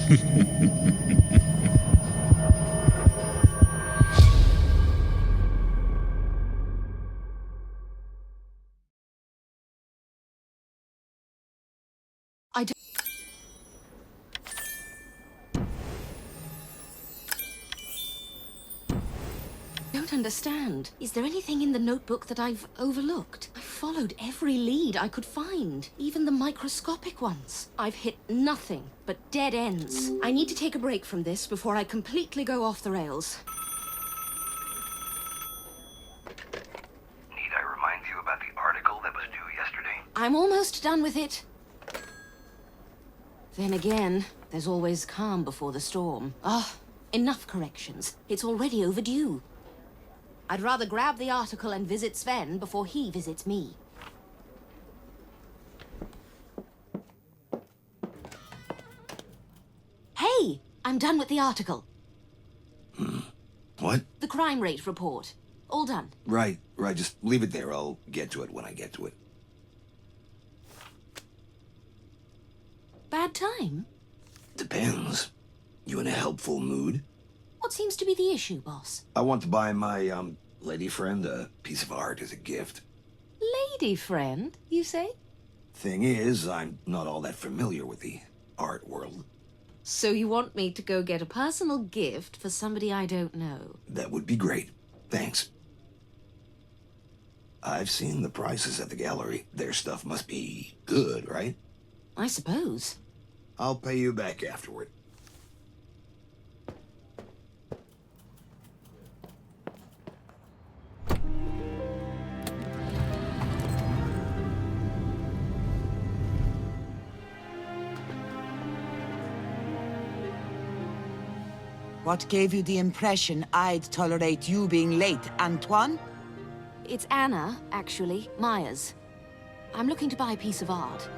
I don't understand. Is there anything in the notebook that I've overlooked? I followed every lead I could find, even the microscopic ones. I've hit nothing but dead ends. I need to take a break from this before I completely go off the rails. Need I remind you about the article that was due yesterday? I'm almost done with it. Then again, there's always calm before the storm. Enough corrections. It's already overdue. I'd rather grab the article and visit Sven before he visits me. Hey! I'm done with the article. What? The crime rate report. All done. Right. Just leave it there. I'll get to it when I get to it. Bad time? Depends. You in a helpful mood? What seems to be the issue, boss? I want to buy my, lady friend a piece of art as a gift. Lady friend, you say? Thing is, I'm not all that familiar with the art world. So you want me to go get a personal gift for somebody I don't know? That would be great. Thanks. I've seen the prices at the gallery. Their stuff must be good, right? I suppose. I'll pay you back afterward. What gave you the impression I'd tolerate you being late, Antoine? It's Anna, actually. Myers. I'm looking to buy a piece of art.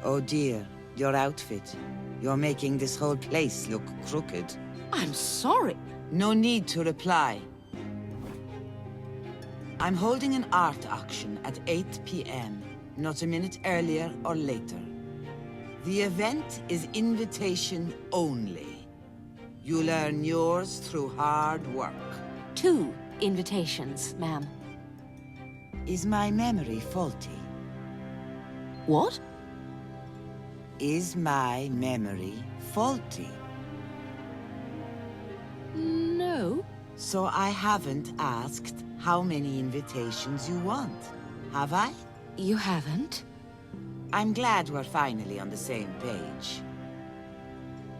Oh dear, your outfit. You're making this whole place look crooked. I'm sorry. No need to reply. I'm holding an art auction at 8 p.m., not a minute earlier or later. The event is invitation only. You'll earn yours through hard work. 2 invitations, ma'am. Is my memory faulty? What? Is my memory faulty? No. So I haven't asked how many invitations you want, have I? You haven't? I'm glad we're finally on the same page.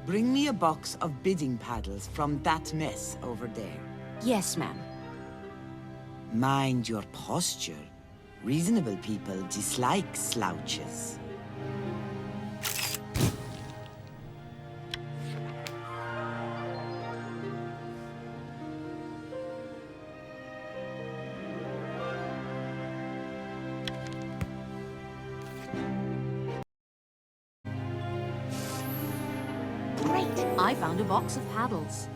Bring me a box of bidding paddles from that mess over there. Yes, ma'am. Mind your posture. Reasonable people dislike slouches. Great! I found a box of paddles.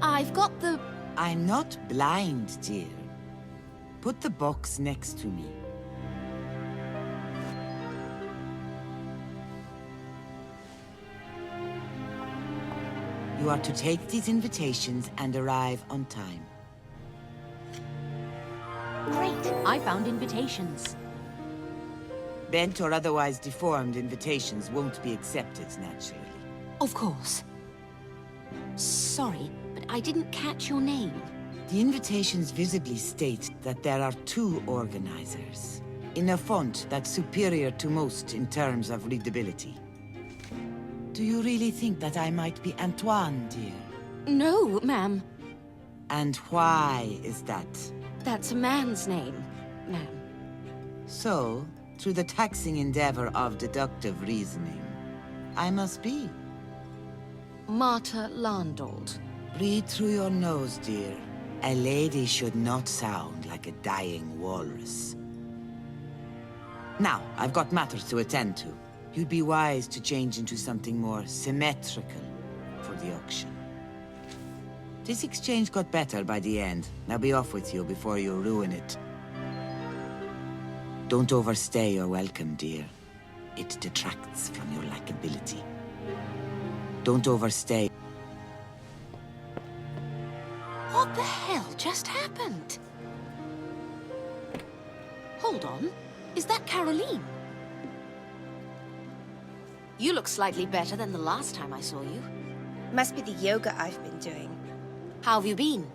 I've got the... I'm not blind, dear. Put the box next to me. You are to take these invitations and arrive on time. Great! I found invitations. Bent or otherwise deformed invitations won't be accepted, naturally. Of course. Sorry, but I didn't catch your name. The invitations visibly state that there are 2 organizers, in a font that's superior to most in terms of readability. Do you really think that I might be Antoine, dear? No, ma'am. And why is that? That's a man's name, ma'am. So, through the taxing endeavor of deductive reasoning, I must be. Marta Landolt. Breathe through your nose, dear. A lady should not sound like a dying walrus. Now, I've got matters to attend to. You'd be wise to change into something more symmetrical for the auction. This exchange got better by the end. Now be off with you before you ruin it. Don't overstay your welcome, dear. It detracts from your likability. Don't overstay. What the hell just happened? Hold on. Is that Caroline? You look slightly better than the last time I saw you. Must be the yoga I've been doing. How have you been?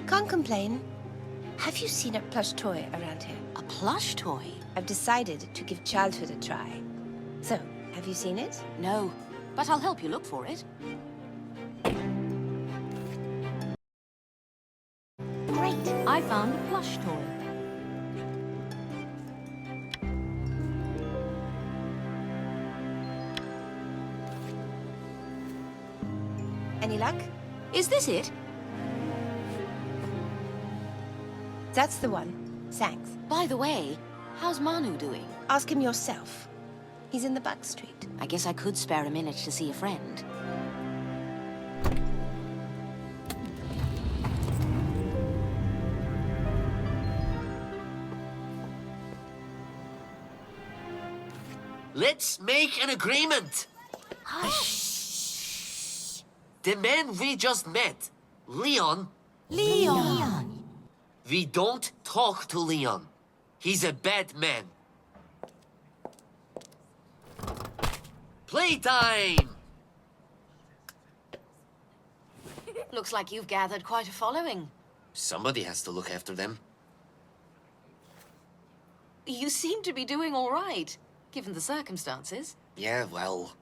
Can't complain. Have you seen a plush toy around here? A plush toy? I've decided to give childhood a try. So, have you seen it? No, but I'll help you look for it. Great, I found a plush toy. Any luck? Is this it? That's the one. Thanks. By the way, how's Manu doing? Ask him yourself. He's in the back street. I guess I could spare a minute to see a friend. Let's make an agreement. The man we just met, Leon, Leon! we don't talk to Leon. He's a bad man. Playtime! Looks like you've gathered quite a following. Somebody has to look after them. You seem to be doing all right, given the circumstances. Yeah, well,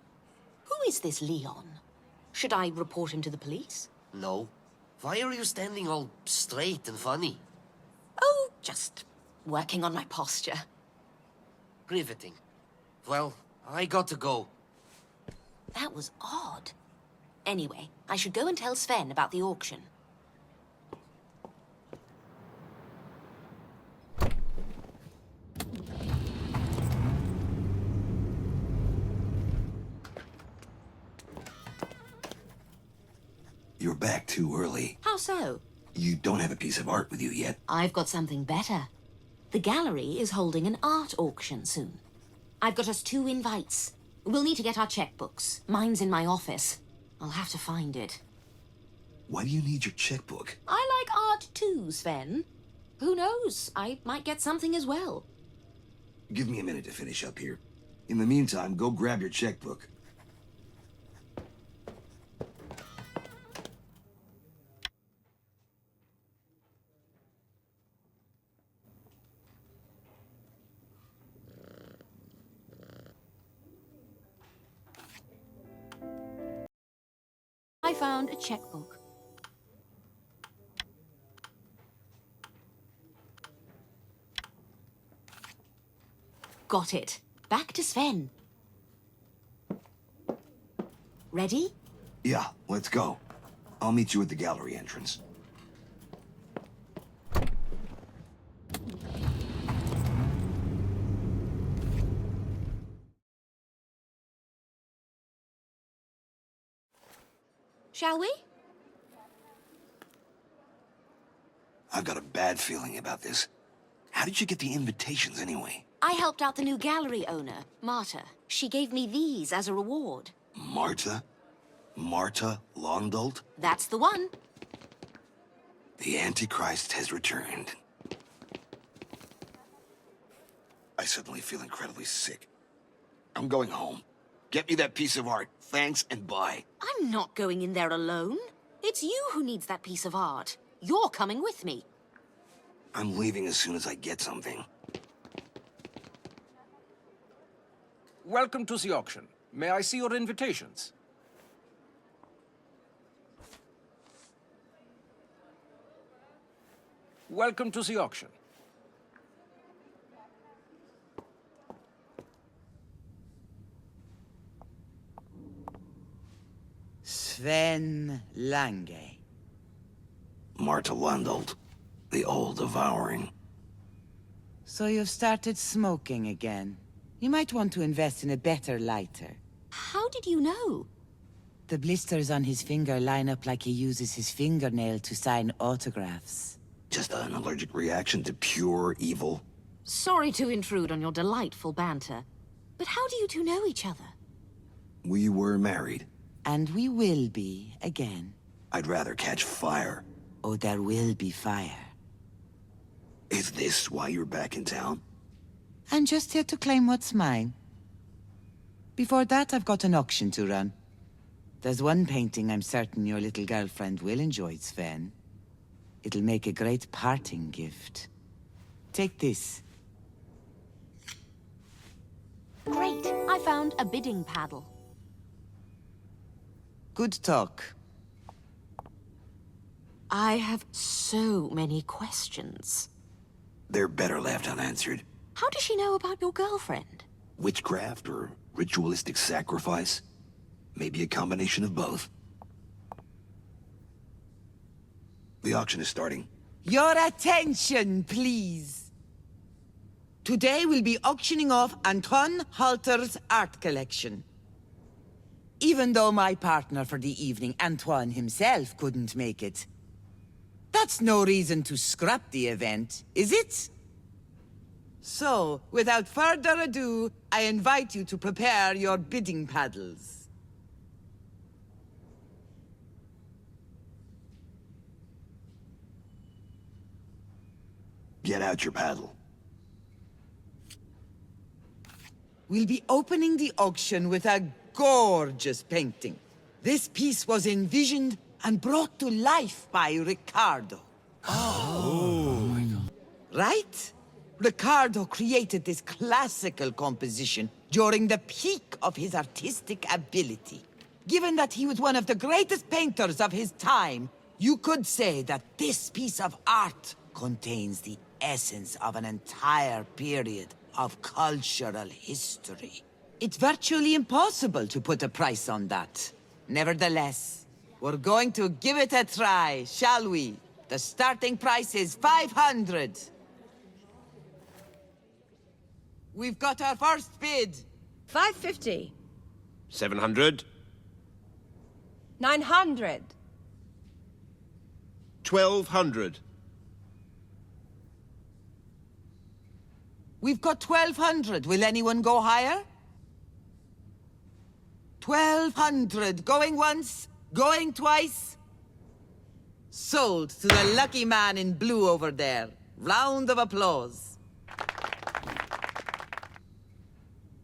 Who is this Leon? Should I report him to the police? no. Why are you standing all straight and funny? Oh, just working on my posture. Riveting. Well, I got to go. That was odd. Anyway, I should go and tell Sven about the auction. You're back too early. How so? You don't have a piece of art with you yet. I've got something better. The gallery is holding an art auction soon. I've got us 2 invites. We'll need to get our checkbooks. Mine's in my office. I'll have to find it. Why do you need your checkbook? I like art too, Sven. Who knows? I might get something as well. Give me a minute to finish up here. In the meantime, go grab your checkbook. I found a checkbook. Got it. Back to Sven. Ready? Yeah, let's go. I'll meet you at the gallery entrance. Shall we? I've got a bad feeling about this. How did you get the invitations anyway? I helped out the new gallery owner, Marta. She gave me these as a reward. Marta? Marta Londolt? That's the one. The Antichrist has returned. I suddenly feel incredibly sick. I'm going home. Get me that piece of art. Thanks and bye. I'm not going in there alone. It's you who needs that piece of art. You're coming with me. I'm leaving as soon as I get something. Welcome to the auction. May I see your invitations? Welcome to the auction. Sven Lange. Marta Londolt, the old devouring. So you've started smoking again. You might want to invest in a better lighter. How did you know? The blisters on his finger line up like he uses his fingernail to sign autographs. Just an allergic reaction to pure evil. Sorry to intrude on your delightful banter, but how do you two know each other? We were married. And we will be again. I'd rather catch fire. Oh, there will be fire. Is this why you're back in town? I'm just here to claim what's mine. Before that, I've got an auction to run. There's one painting I'm certain your little girlfriend will enjoy, Sven. It'll make a great parting gift. Take this. Great, I found a bidding paddle. Good talk. I have so many questions. They're better left unanswered. How does she know about your girlfriend? Witchcraft or ritualistic sacrifice? Maybe a combination of both. The auction is starting. Your attention, please. Today we'll be auctioning off Anton Halter's art collection. Even though my partner for the evening, Antoine himself, couldn't make it. That's no reason to scrap the event, is it? So, without further ado, I invite you to prepare your bidding paddles. Get out your paddle. We'll be opening the auction with a gorgeous painting. This piece was envisioned and brought to life by Ricardo. Oh my God. Right? Ricardo created this classical composition during the peak of his artistic ability. Given that he was one of the greatest painters of his time, you could say that this piece of art contains the essence of an entire period of cultural history. It's virtually impossible to put a price on that. Nevertheless, we're going to give it a try, shall we? The starting price is 500. We've got our first bid. 550. 700. 900. 1200. We've got 1,200. Will anyone go higher? 1,200. Going once, going twice. Sold to the lucky man in blue over there. Round of applause.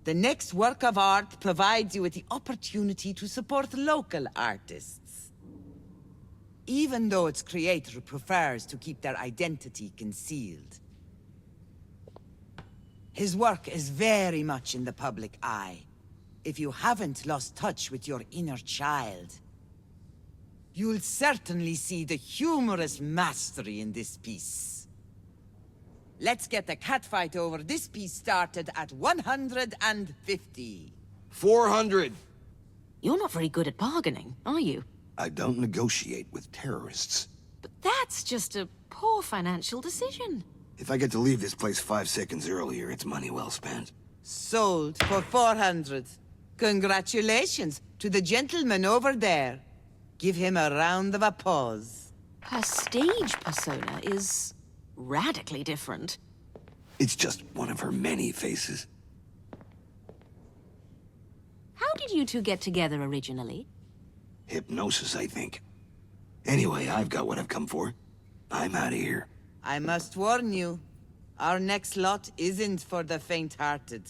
The next work of art provides you with the opportunity to support local artists. Even though its creator prefers to keep their identity concealed. His work is very much in the public eye. If you haven't lost touch with your inner child, you'll certainly see the humorous mastery in this piece. Let's get the catfight over this piece started at 150. 400. You're not very good at bargaining, are you? I don't negotiate with terrorists. But that's just a poor financial decision. If I get to leave this place 5 seconds earlier, it's money well spent. Sold for 400. Congratulations to the gentleman over there. Give him a round of applause. Her stage persona is radically different. It's just one of her many faces. How did you two get together originally? Hypnosis, I think. Anyway, I've got what I've come for. I'm out of here. I must warn you, our next lot isn't for the faint-hearted.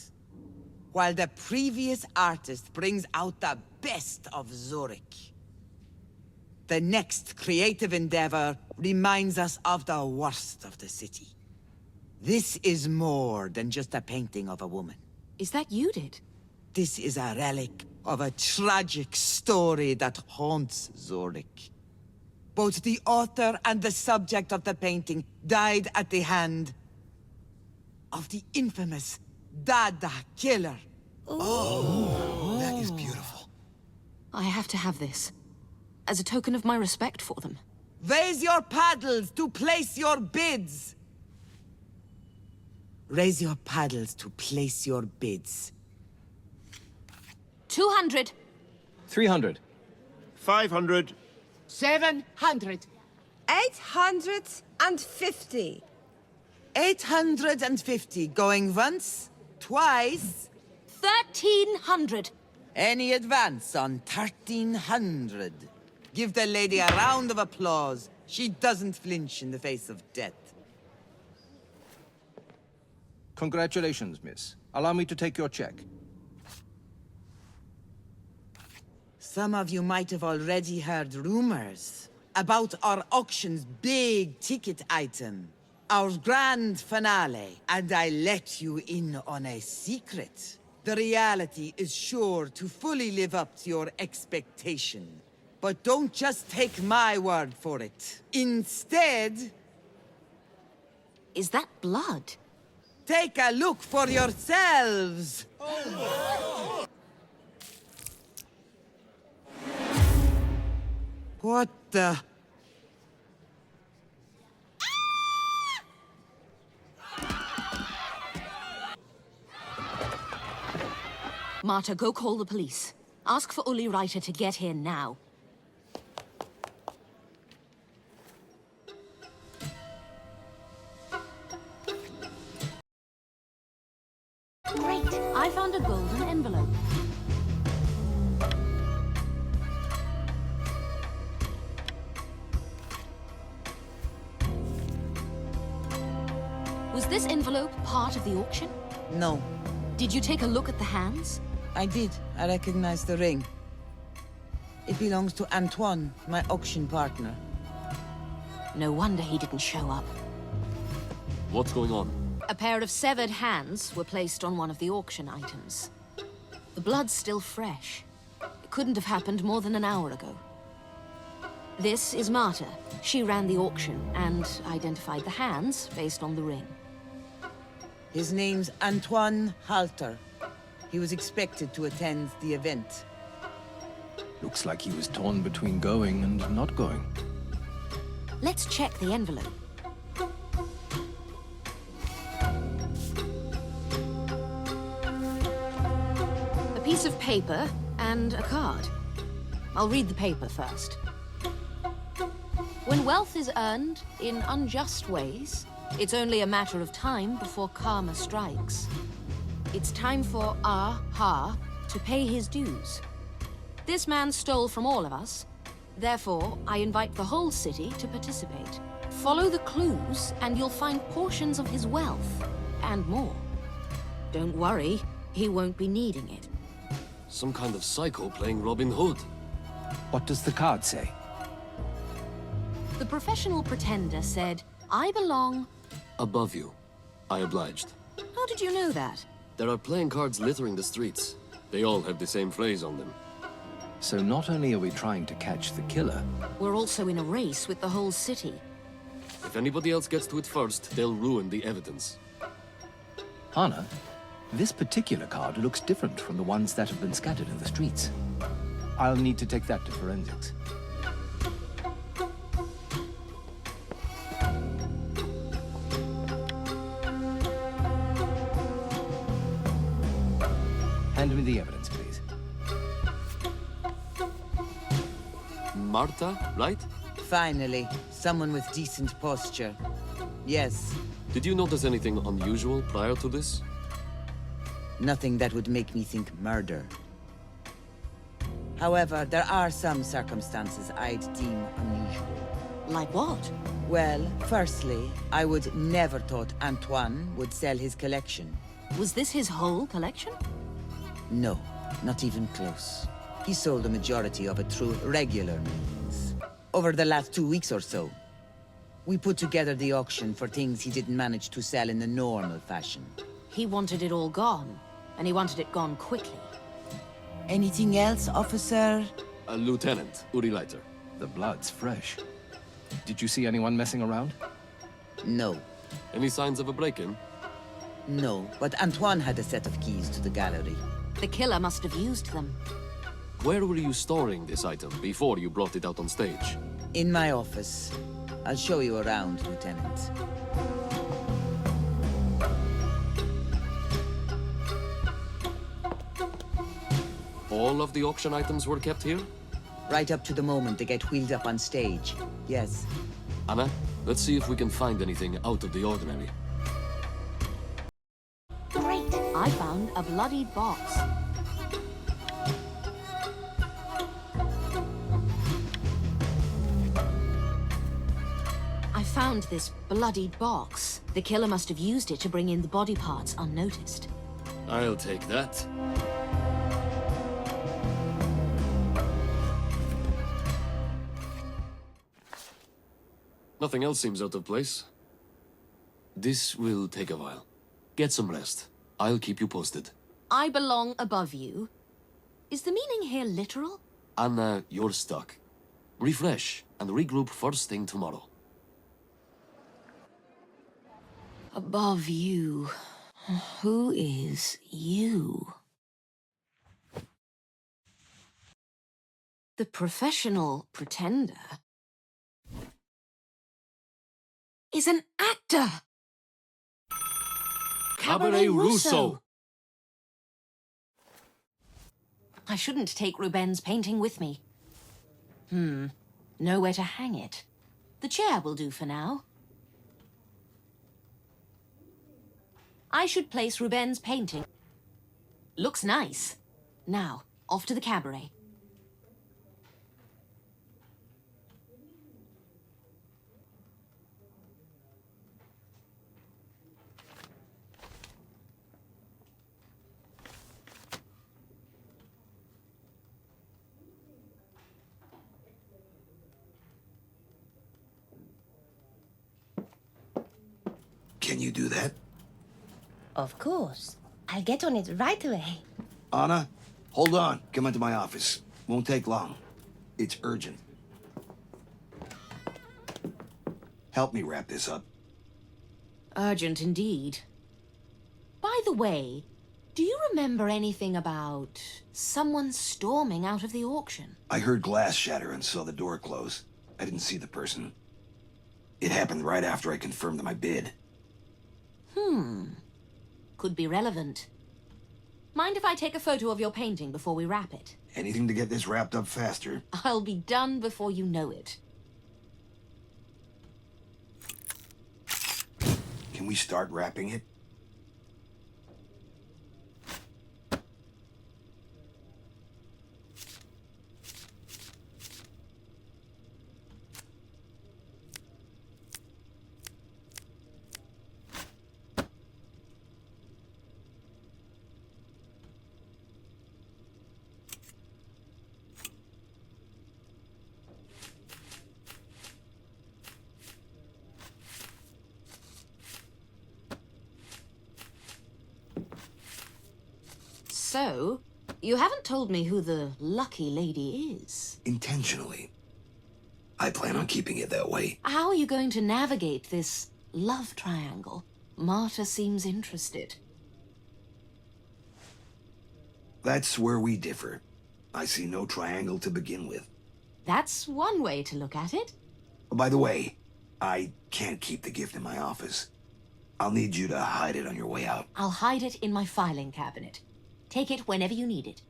While the previous artist brings out the best of Zurich, the next creative endeavor reminds us of the worst of the city. This is more than just a painting of a woman. Is that you did? This is a relic of a tragic story that haunts Zurich. Both the author and the subject of the painting died at the hand of the infamous Dada killer. Oh, that is beautiful. I have to have this, as a token of my respect for them. Raise your paddles to place your bids. Raise your paddles to place your bids. 200. 300. 500. 700. 850. 850. Going once, twice. 1,300. Any advance on 1,300? Give the lady a round of applause. She doesn't flinch in the face of death. Congratulations, miss. Allow me to take your check. Some of you might have already heard rumors about our auction's big ticket item, our grand finale, and I let you in on a secret. The reality is sure to fully live up to your expectation. But don't just take my word for it. Instead, Is that blood? take a look for yourselves! What the... Marta, go call the police. Ask for Uli Reiter to get here now. Great! I found a golden envelope. Was this envelope part of the auction? No, Did you take a look at the hands? I did. I recognize the ring. It belongs to Antoine, my auction partner. No wonder he didn't show up. What's going on? A pair of severed hands were placed on one of the auction items. The blood's still fresh. It couldn't have happened more than an hour ago. This is Marta. She ran the auction and identified the hands based on the ring. His name's Antoine Halter. He was expected to attend the event. Looks like he was torn between going and not going. Let's check the envelope. A piece of paper and a card. I'll read the paper first. When wealth is earned in unjust ways, it's only a matter of time before karma strikes. It's time for Ha to pay his dues. This man stole from all of us. Therefore, I invite the whole city to participate. Follow the clues, and you'll find portions of his wealth, and more. Don't worry, he won't be needing it. Some kind of psycho playing Robin Hood. What does the card say? The professional pretender said, I belong... Above you. I obliged. How did you know that? There are playing cards littering the streets. They all have the same phrase on them. So not only are we trying to catch the killer, We're also in a race with the whole city. If anybody else gets to it first, they'll ruin the evidence. Hana, this particular card looks different from the ones that have been scattered in the streets. I'll need to take that to forensics. Hand me the evidence, please. Marta, right? Finally, someone with decent posture. Yes, Did you notice anything unusual prior to this? nothing that would make me think murder. However, there are some circumstances I'd deem unusual. Like what? Well, firstly, I would never thought Antoine would sell his collection. Was this his whole collection? No, not even close. He sold the majority of it through regular means. Over the last 2 weeks or so, we put together the auction for things he didn't manage to sell in the normal fashion. He wanted it all gone, and he wanted it gone quickly. Anything else, officer? Lieutenant, Uri Leiter. The blood's fresh. Did you see anyone messing around? No. Any signs of a break-in? No, but Antoine had a set of keys to the gallery. The killer must have used them. Where were you storing this item before you brought it out on stage? In my office. I'll show you around, Lieutenant. All of the auction items were kept here? Right up to the moment they get wheeled up on stage. Yes. Anna, let's see if we can find anything out of the ordinary. Great! I found a bloodied box. I found this bloodied box. The killer must have used it to bring in the body parts unnoticed. I'll take that. Nothing else seems out of place. This will take a while. Get some rest. I'll keep you posted. I belong above you. Is the meaning here literal? Anna, you're stuck. Refresh and regroup first thing tomorrow. Above you. Who is you? The professional pretender is an actor! Cabaret Russo! I shouldn't take Ruben's painting with me. Nowhere to hang it. The chair will do for now. I should place Ruben's painting. Looks nice. Now, off to the cabaret. Can you do that? Of course. I'll get on it right away. Anna, hold on. Come into my office. Won't take long. It's urgent. Help me wrap this up. Urgent indeed. By the way, do you remember anything about someone storming out of the auction? I heard glass shatter and saw the door close. I didn't see the person. It happened right after I confirmed my bid. Could be relevant. Mind if I take a photo of your painting before we wrap it? Anything to get this wrapped up faster. I'll be done before you know it. Can we start wrapping it? So, you haven't told me who the lucky lady is. Intentionally. I plan on keeping it that way. How are you going to navigate this love triangle? Marta seems interested. That's where we differ. I see no triangle to begin with. That's one way to look at it. By the way, I can't keep the gift in my office. I'll need you to hide it on your way out. I'll hide it in my filing cabinet. Take it whenever you need it.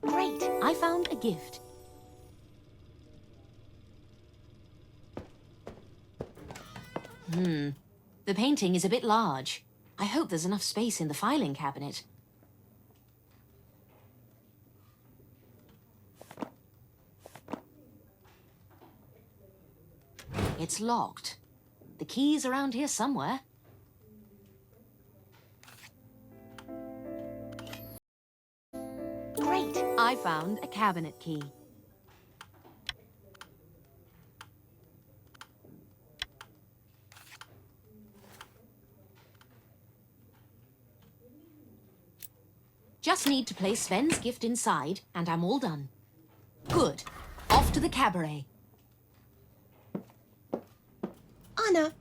Great! I found a gift. The painting is a bit large. I hope there's enough space in the filing cabinet. It's locked. The key's around here somewhere. Great! I found a cabinet key. Just need to place Sven's gift inside, and I'm all done. Good. Off to the cabaret. Anna,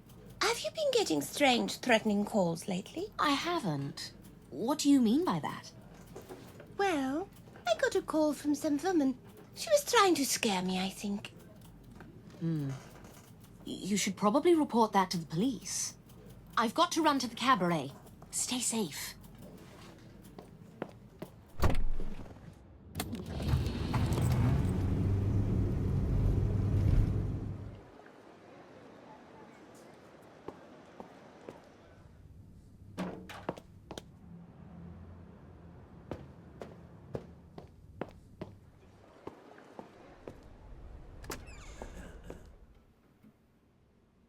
have you been getting strange, threatening calls lately? I haven't. What do you mean by that? Well, I got a call from some woman. She was trying to scare me, I think. You should probably report that to the police. I've got to run to the cabaret. Stay safe.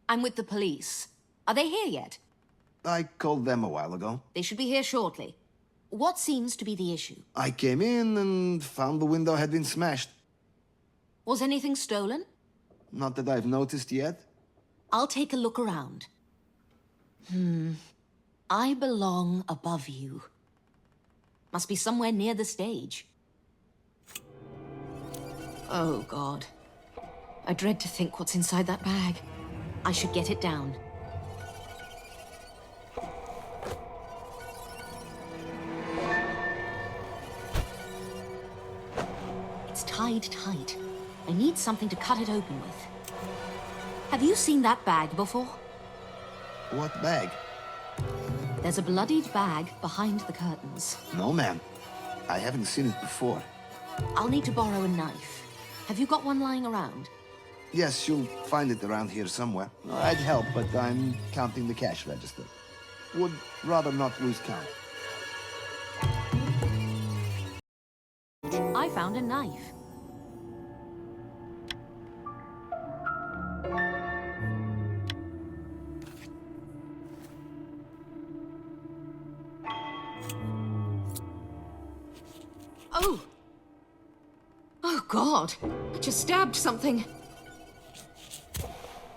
I'm with the police. Are they here yet? I called them a while ago. They should be here shortly. What seems to be the issue? I came in and found the window had been smashed. Was anything stolen? Not that I've noticed yet. I'll take a look around. I belong above you. Must be somewhere near the stage. Oh, God. I dread to think what's inside that bag. I should get it down. It's tied tight. I need something to cut it open with. Have you seen that bag before? What bag? There's a bloodied bag behind the curtains. No, ma'am. I haven't seen it before. I'll need to borrow a knife. Have you got one lying around? Yes, you'll find it around here somewhere. I'd help, but I'm counting the cash register. Would rather not lose count. I found a knife. Oh! Oh, God! I just stabbed something.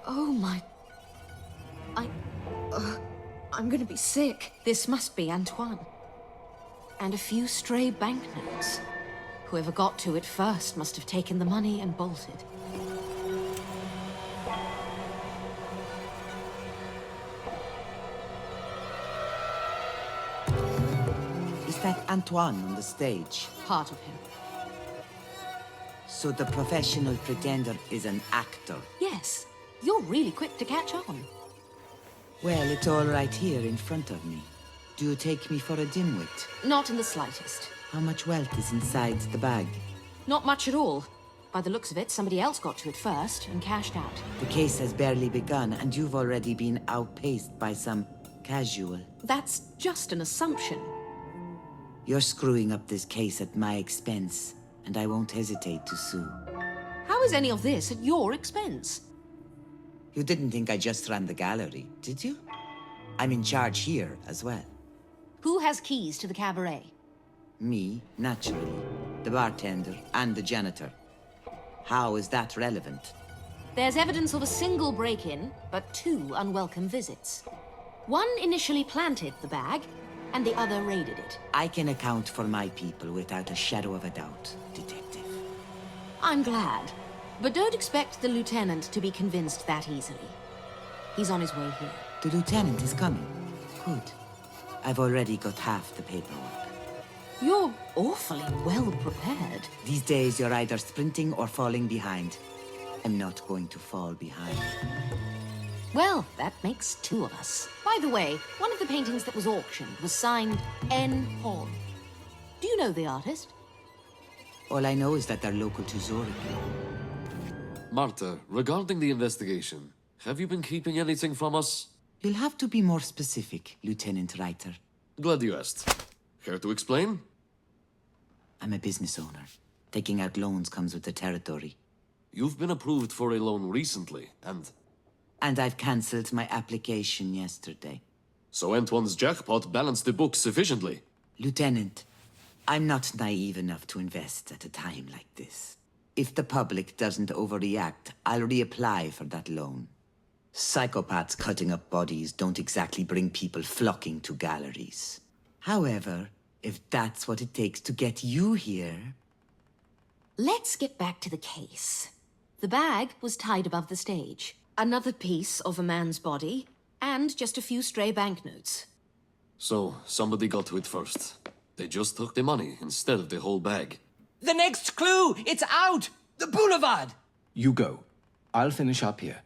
Oh, my... I'm gonna be sick. This must be Antoine. And a few stray banknotes. Whoever got to it first must have taken the money and bolted. Is that Antoine on the stage? Part of him. So the professional pretender is an actor? Yes. You're really quick to catch on. Well, it's all right here in front of me. Do you take me for a dimwit? Not in the slightest. How much wealth is inside the bag? Not much at all. By the looks of it, somebody else got to it first and cashed out. The case has barely begun, and you've already been outpaced by some casual. That's just an assumption. You're screwing up this case at my expense, and I won't hesitate to sue. How is any of this at your expense? You didn't think I just ran the gallery, did you? I'm in charge here as well. Who has keys to the cabaret? Me, naturally. The bartender and the janitor. How is that relevant? There's evidence of a single break-in, but 2 unwelcome visits. One initially planted the bag, and the other raided it. I can account for my people without a shadow of a doubt, Detective. I'm glad. But don't expect the lieutenant to be convinced that easily. He's on his way here. The lieutenant is coming. Good. I've already got half the paperwork. You're awfully well prepared. These days, you're either sprinting or falling behind. I'm not going to fall behind. Well, that makes 2 of us. By the way, one of the paintings that was auctioned was signed N. Horn. Do you know the artist? All I know is that they're local to Zurich. Marta, regarding the investigation, have you been keeping anything from us? You'll have to be more specific, Lieutenant Reiter. Glad you asked. Care to explain? I'm a business owner. Taking out loans comes with the territory. You've been approved for a loan recently, and And I've cancelled my application yesterday. so Antoine's jackpot balanced the books sufficiently. Lieutenant, I'm not naive enough to invest at a time like this. If the public doesn't overreact, I'll reapply for that loan. Psychopaths cutting up bodies don't exactly bring people flocking to galleries. However, if that's what it takes to get you here... Let's get back to the case. The bag was tied above the stage. Another piece of a man's body, and just a few stray banknotes. So, somebody got to it first. They just took the money instead of the whole bag. The next clue! It's out! The boulevard! You go. I'll finish up here.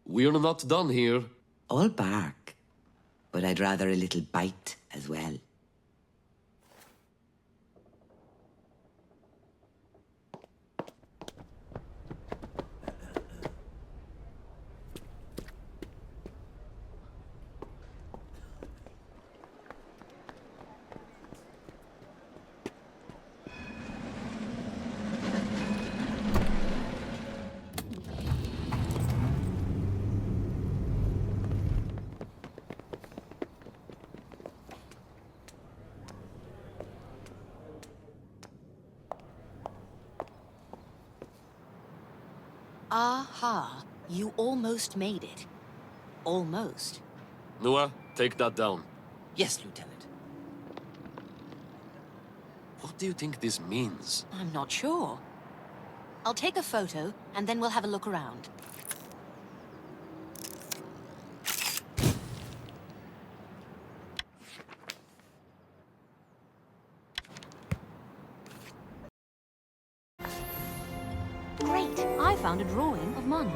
We're not done here. All bark, but I'd rather a little bite as well. Aha. You almost made it. Almost. Nua, take that down. Yes, Lieutenant. What do you think this means? I'm not sure. I'll take a photo, and then we'll have a look around. Great! I found a drawing of Manu.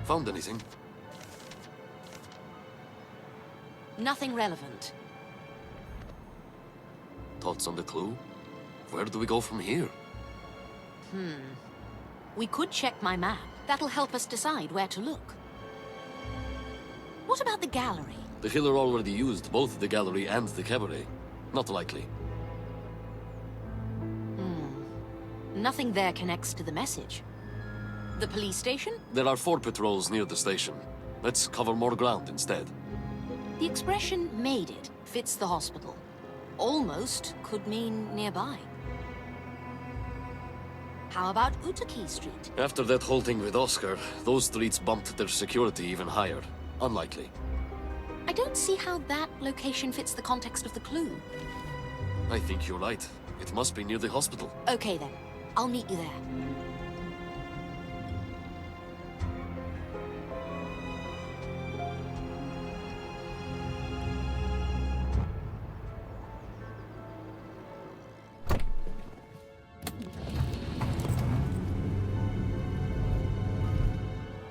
Found anything? Nothing relevant. Thoughts on the clue? Where do we go from here? We could check my map. That'll help us decide where to look. What about the gallery? The killer already used both the gallery and the cabaret. Not likely. Nothing there connects to the message. The police station? There are 4 patrols near the station. Let's cover more ground instead. The expression "made it" fits the hospital. Almost could mean nearby. How about Utaki Street? After that whole thing with Oscar, those streets bumped their security even higher. Unlikely. I don't see how that location fits the context of the clue. I think you're right. It must be near the hospital. Okay then, I'll meet you there.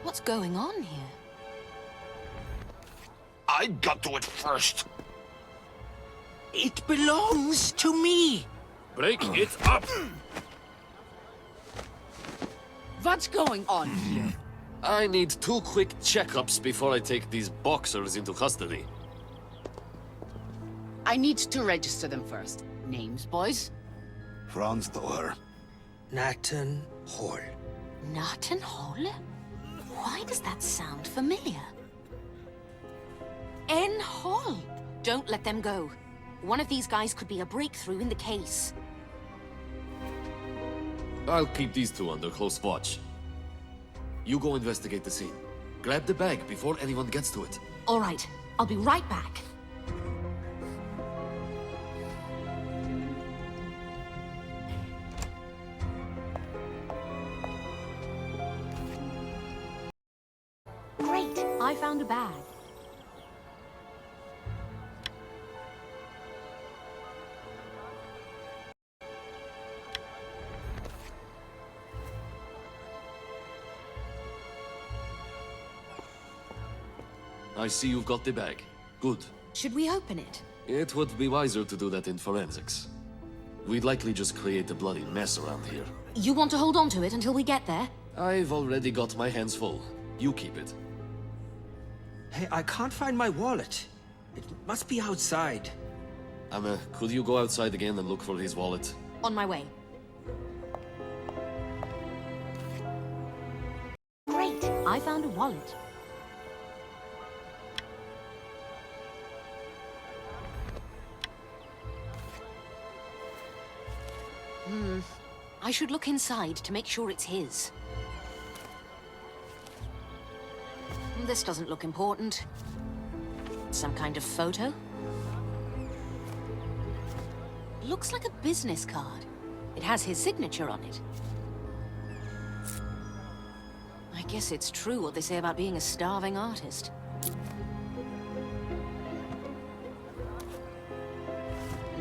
What's going on here? I got to it first. It belongs to me. Break it up! What's going on here? I need 2 quick checkups before I take these boxers into custody. I need to register them first. Names, boys? Franz Thor. Nathan Hall. Narton Hall? Why does that sound familiar? N. Hall! Don't let them go. One of these guys could be a breakthrough in the case. I'll keep these 2 under close watch. You go investigate the scene. Grab the bag before anyone gets to it. All right, I'll be right back. Great, I found a bag. I see you've got the bag. Good. Should we open it? It would be wiser to do that in forensics. We'd likely just create a bloody mess around here. You want to hold on to it until we get there? I've already got my hands full. You keep it. Hey, I can't find my wallet. It must be outside. Anna, could you go outside again and look for his wallet? On my way. Great, I found a wallet. I should look inside to make sure it's his. This doesn't look important. Some kind of photo? Looks like a business card. It has his signature on it. I guess it's true what they say about being a starving artist.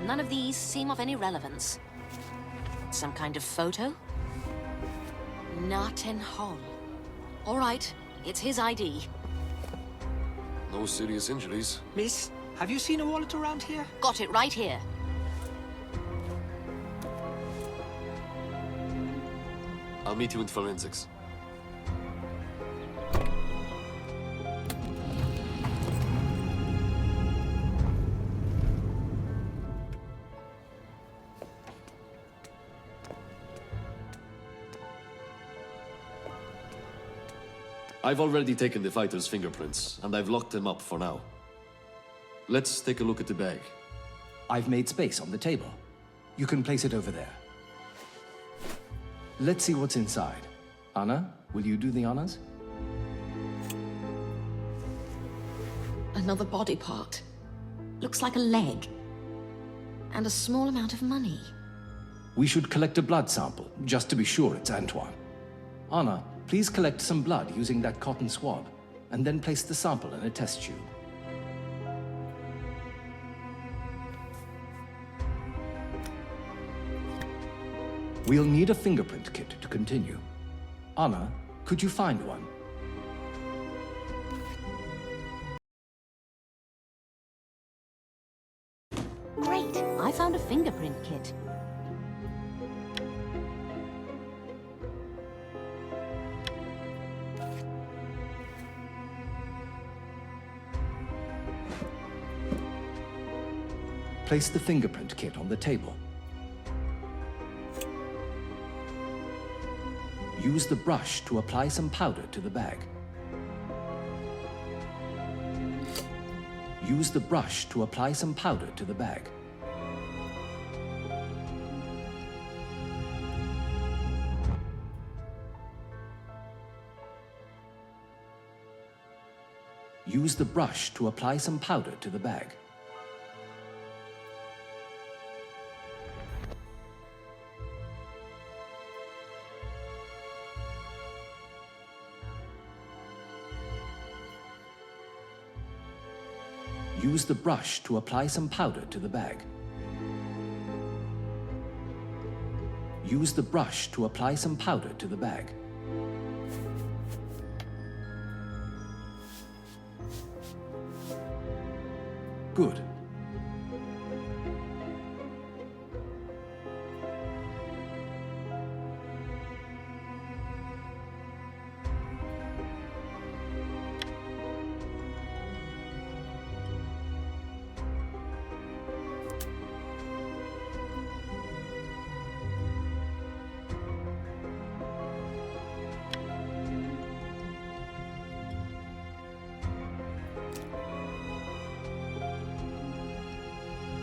None of these seem of any relevance. Some kind of photo? Narten Hall. All right, it's his ID. No serious injuries. Miss, have you seen a wallet around here? Got it right here. I'll meet you in forensics. I've already taken the fighter's fingerprints, and I've locked them up for now. Let's take a look at the bag. I've made space on the table. You can place it over there. Let's see what's inside. Anna, will you do the honors? Another body part. Looks like a leg. And a small amount of money. We should collect a blood sample, just to be sure it's Antoine. Anna, please collect some blood using that cotton swab, and then place the sample in a test tube. We'll need a fingerprint kit to continue. Anna, could you find one? Great! I found a fingerprint kit. Place the fingerprint kit on the table. Use the brush to apply some powder to the bag. Use the brush to apply some powder to the bag. Use the brush to apply some powder to the bag. Use the brush to apply some powder to the bag. Use the brush to apply some powder to the bag. Good.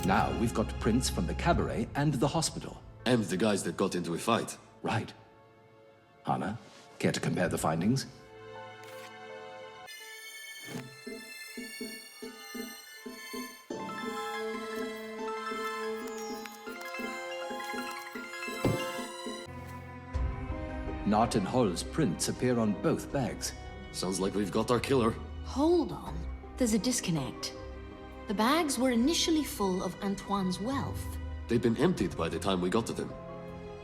Now we've got prints from the cabaret and the hospital. And the guys that got into a fight. Right. Hannah, care to compare the findings? Narten Hall's prints appear on both bags. Sounds like we've got our killer. Hold on. There's a disconnect. The bags were initially full of Antoine's wealth. They'd been emptied by the time we got to them.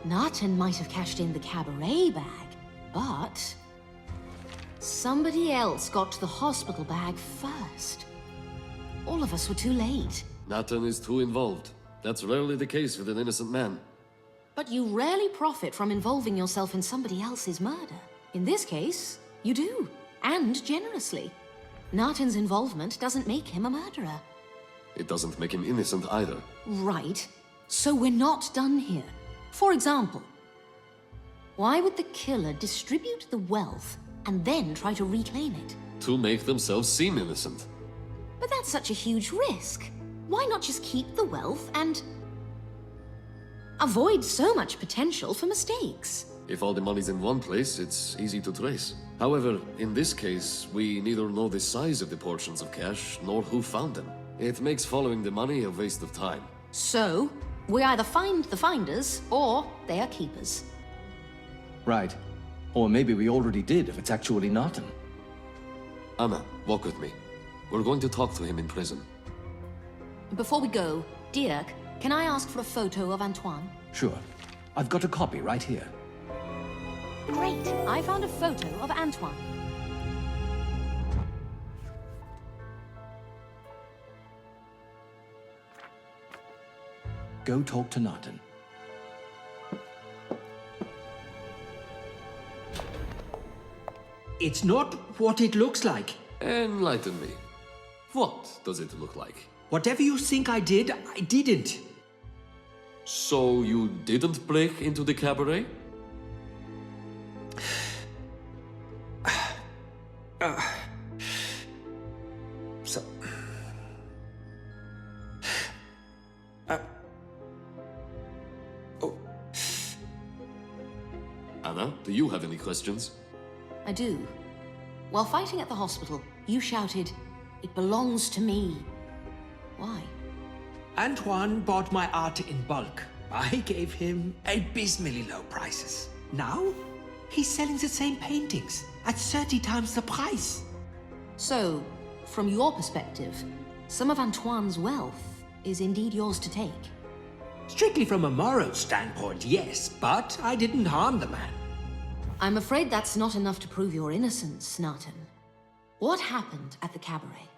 Narten might have cashed in the cabaret bag, but somebody else got to the hospital bag first. All of us were too late. Nathan is too involved. That's rarely the case with an innocent man. But you rarely profit from involving yourself in somebody else's murder. In this case, you do, and generously. Narten's involvement doesn't make him a murderer. It doesn't make him innocent either. Right. So we're not done here. For example, why would the killer distribute the wealth and then try to reclaim it? To make themselves seem innocent. But that's such a huge risk. Why not just keep the wealth and avoid so much potential for mistakes? If all the money's in one place, it's easy to trace. However, in this case, we neither know the size of the portions of cash nor who found them. It makes following the money a waste of time. So, we either find the finders, or they are keepers. Right. Or maybe we already did if it's actually Narten. Anna, walk with me. We're going to talk to him in prison. Before we go, Dirk, Can I ask for a photo of Antoine? Sure. I've got a copy right here. Great. I found a photo of Antoine. Go talk to Nathan. It's not what it looks like. Enlighten me. What does it look like? Whatever you think I did, I didn't. So you didn't break into the cabaret? So... Oh. Anna, do you have any questions? I do. While fighting at the hospital, you shouted, "It belongs to me." Why? Antoine bought my art in bulk. I gave him abysmally low prices. Now, he's selling the same paintings at 30 times the price. So, from your perspective, some of Antoine's wealth is indeed yours to take. Strictly from a moral standpoint, yes, but I didn't harm the man. I'm afraid that's not enough to prove your innocence, Nathan. What happened at the cabaret?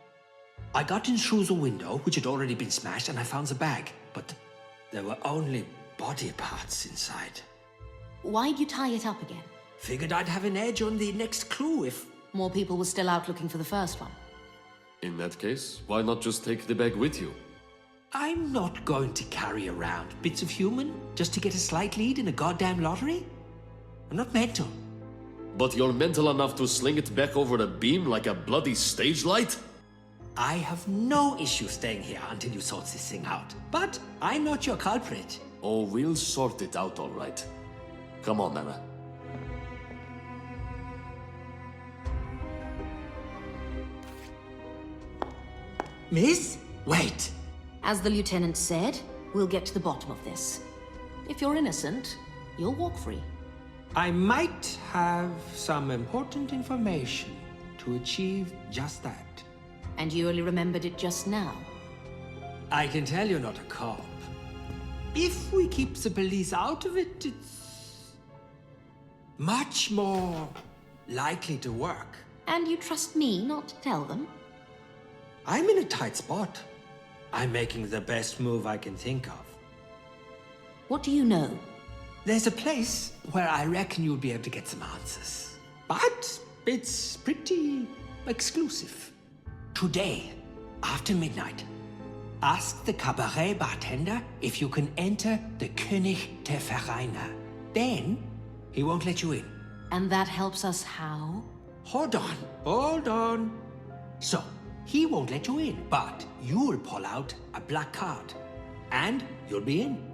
I got in through the window, which had already been smashed, and I found the bag. But there were only body parts inside. Why'd you tie it up again? Figured I'd have an edge on the next clue if... More people were still out looking for the first one. In that case, why not just take the bag with you? I'm not going to carry around bits of human just to get a slight lead in a goddamn lottery. I'm not mental. But you're mental enough to sling it back over a beam like a bloody stage light? I have no issue staying here until you sort this thing out. But I'm not your culprit. Oh, we'll sort it out all right. Come on, Anna. Miss? Wait. As the lieutenant said, we'll get to the bottom of this. If you're innocent, you'll walk free. I might have some important information to achieve just that. And you only remembered it just now. I can tell you're not a cop. If we keep the police out of it, it's much more likely to work. And you trust me not to tell them? I'm in a tight spot. I'm making the best move I can think of. What do you know? There's a place where I reckon you'll be able to get some answers. But it's pretty exclusive. Today, after midnight, ask the cabaret bartender if you can enter the König der Vereine. Then, he won't let you in. And that helps us how? Hold on. So, he won't let you in, but you'll pull out a black card. And you'll be in.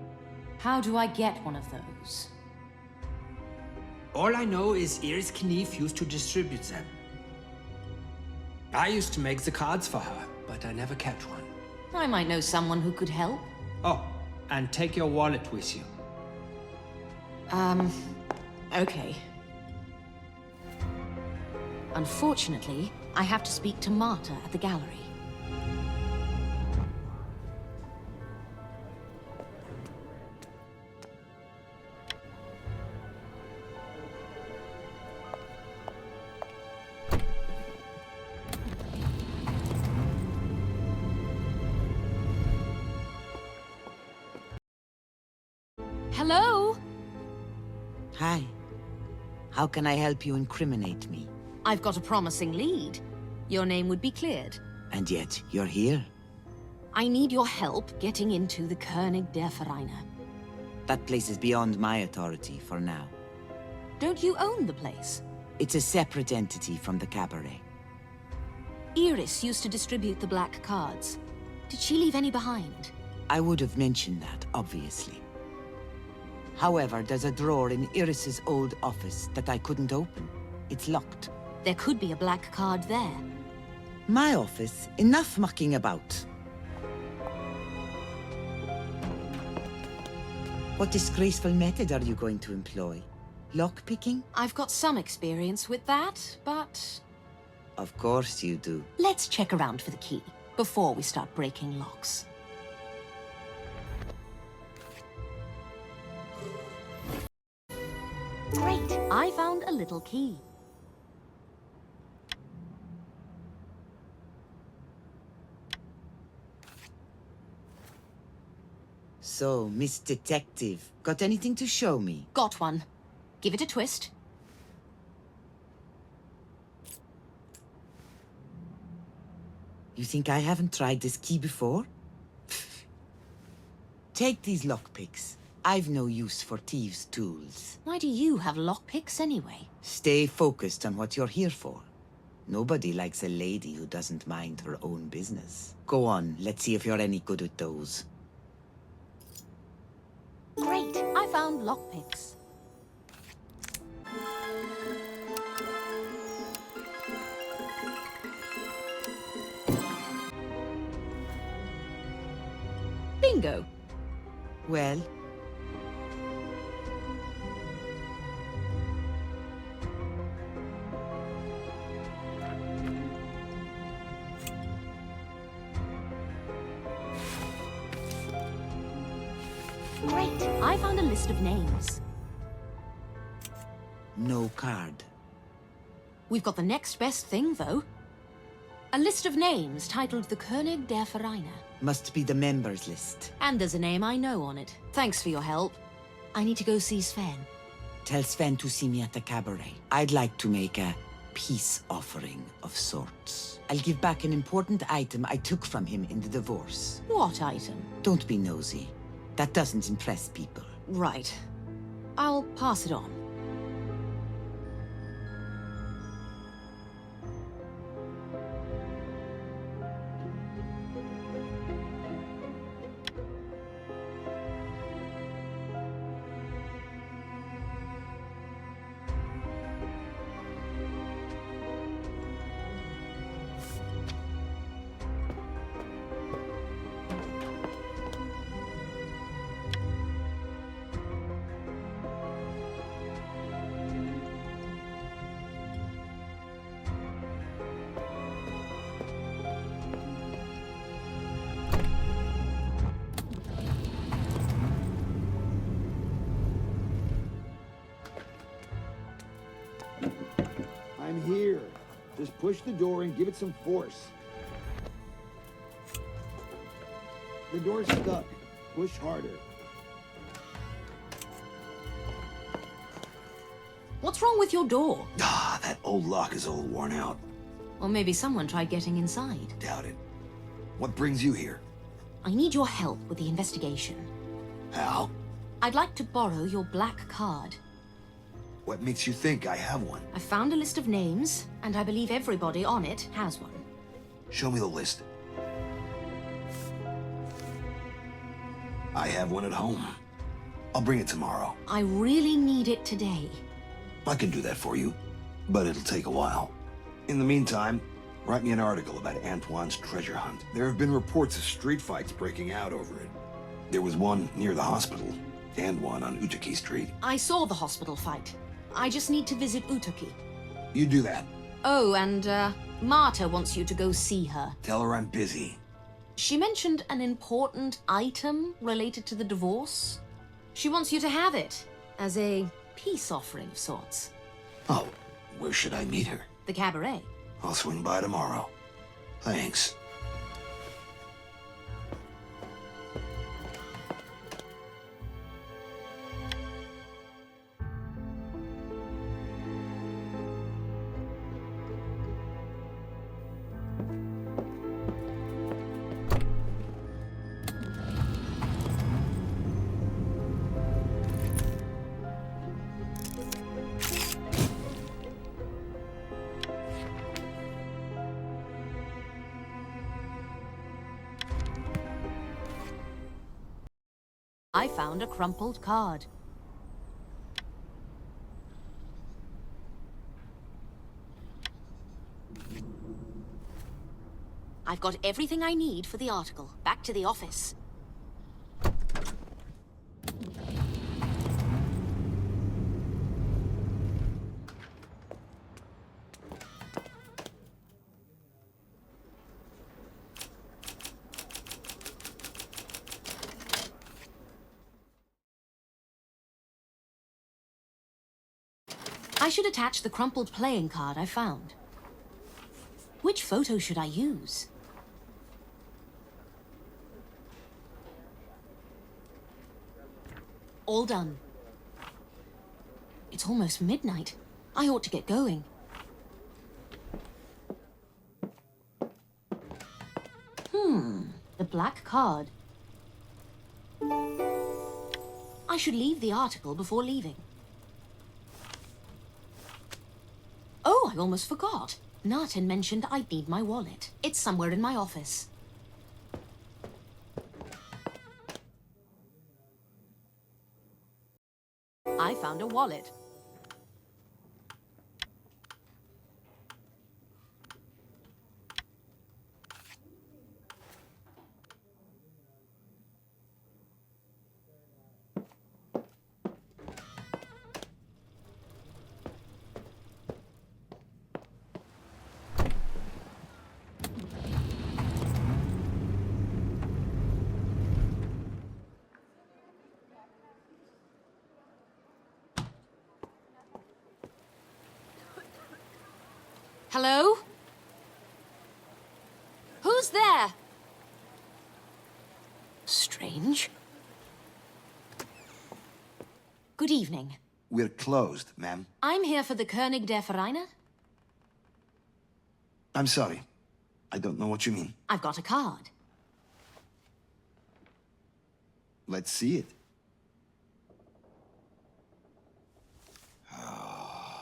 How do I get one of those? All I know is Iris Knief used to distribute them. I used to make the cards for her, but I never kept one. I might know someone who could help. Oh, and take your wallet with you. Okay. Unfortunately, I have to speak to Marta at the gallery. Hello? Hi. How can I help you incriminate me? I've got a promising lead. Your name would be cleared. And yet, you're here? I need your help getting into the König der Vereine. That place is beyond my authority for now. Don't you own the place? It's a separate entity from the cabaret. Iris used to distribute the black cards. Did she leave any behind? I would have mentioned that, obviously. However, there's a drawer in Iris's old office that I couldn't open. It's locked. There could be a black card there. My office? Enough mucking about. What disgraceful method are you going to employ? Lockpicking? I've got some experience with that, but... Of course you do. Let's check around for the key before we start breaking locks. Great! I found a little key. So, Miss Detective, got anything to show me? Got one. Give it a twist. You think I haven't tried this key before? Take these lockpicks. I've no use for thieves' tools. Why do you have lockpicks anyway? Stay focused on what you're here for. Nobody likes a lady who doesn't mind her own business. Go on, let's see if you're any good at those. Great! I found lockpicks. Bingo! Well? Great! I found a list of names. No card. We've got the next best thing, though. A list of names titled the König der Vereine. Must be the members list. And there's a name I know on it. Thanks for your help. I need to go see Sven. Tell Sven to see me at the cabaret. I'd like to make a peace offering of sorts. I'll give back an important item I took from him in the divorce. What item? Don't be nosy. That doesn't impress people. Right. I'll pass it on. I'm here. Just push the door and give it some force. The door's stuck. Push harder. What's wrong with your door? Ah, that old lock is all worn out. Or maybe someone tried getting inside. Doubt it. What brings you here? I need your help with the investigation. How? I'd like to borrow your black card. What makes you think I have one? I found a list of names, and I believe everybody on it has one. Show me the list. I have one at home. I'll bring it tomorrow. I really need it today. I can do that for you, but it'll take a while. In the meantime, write me an article about Antoine's treasure hunt. There have been reports of street fights breaking out over it. There was one near the hospital, and one on Utaki Street. I saw the hospital fight. I just need to visit Utaki. You do that. Oh, and, Marta wants you to go see her. Tell her I'm busy. She mentioned an important item related to the divorce. She wants you to have it, as a peace offering of sorts. Oh, where should I meet her? The cabaret. I'll swing by tomorrow. Thanks. I found a crumpled card. I've got everything I need for the article. Back to the office. I should attach the crumpled playing card I found. Which photo should I use? All done. It's almost midnight. I ought to get going. The black card. I should leave the article before leaving. Oh, I almost forgot. Narton mentioned I'd need my wallet. It's somewhere in my office. I found a wallet. Hello? Who's there? Strange. Good evening. We're closed, ma'am. I'm here for the König der Vereine. I'm sorry. I don't know what you mean. I've got a card. Let's see it.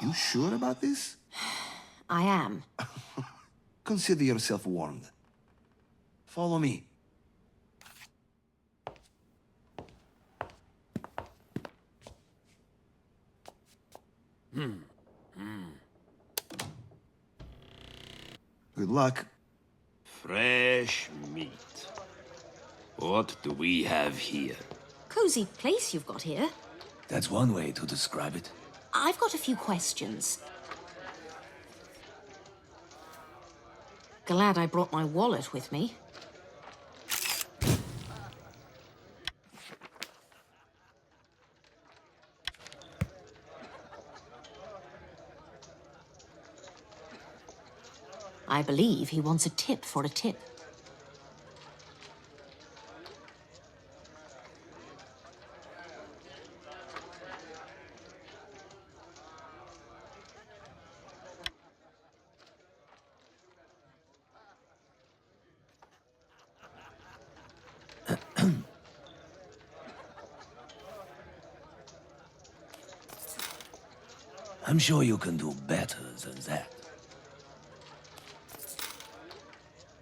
You sure about this? I am. Consider yourself warned. Follow me. Good luck. Fresh meat. What do we have here? Cozy place you've got here. That's one way to describe it. I've got a few questions. Glad I brought my wallet with me. I believe he wants a tip for a tip. I'm sure you can do better than that.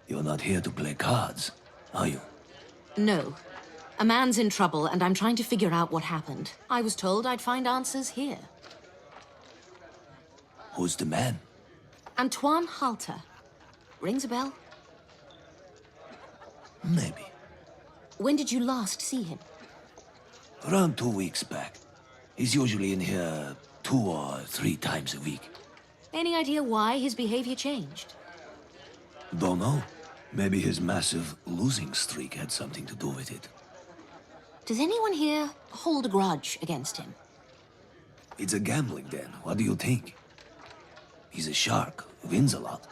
You're not here to play cards, are you? No. A man's in trouble, and I'm trying to figure out what happened. I was told I'd find answers here. Who's the man? Antoine Halter. Rings a bell? Maybe. When did you last see him? Around 2 weeks back. He's usually in here 2 or 3 times a week. Any idea why his behavior changed? Don't know. Maybe his massive losing streak had something to do with it. Does anyone here hold a grudge against him? It's a gambling den. What do you think? He's a shark, wins a lot.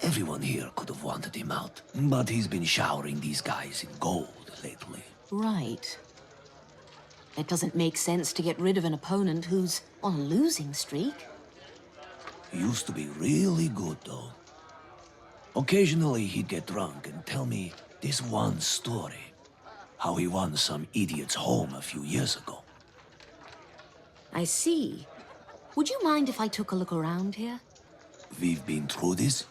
Everyone here could have wanted him out. But he's been showering these guys in gold lately. Right. It doesn't make sense to get rid of an opponent who's on a losing streak. He used to be really good, though. Occasionally he'd get drunk and tell me this one story. How he won some idiot's home a few years ago. I see. Would you mind if I took a look around here? We've been through this.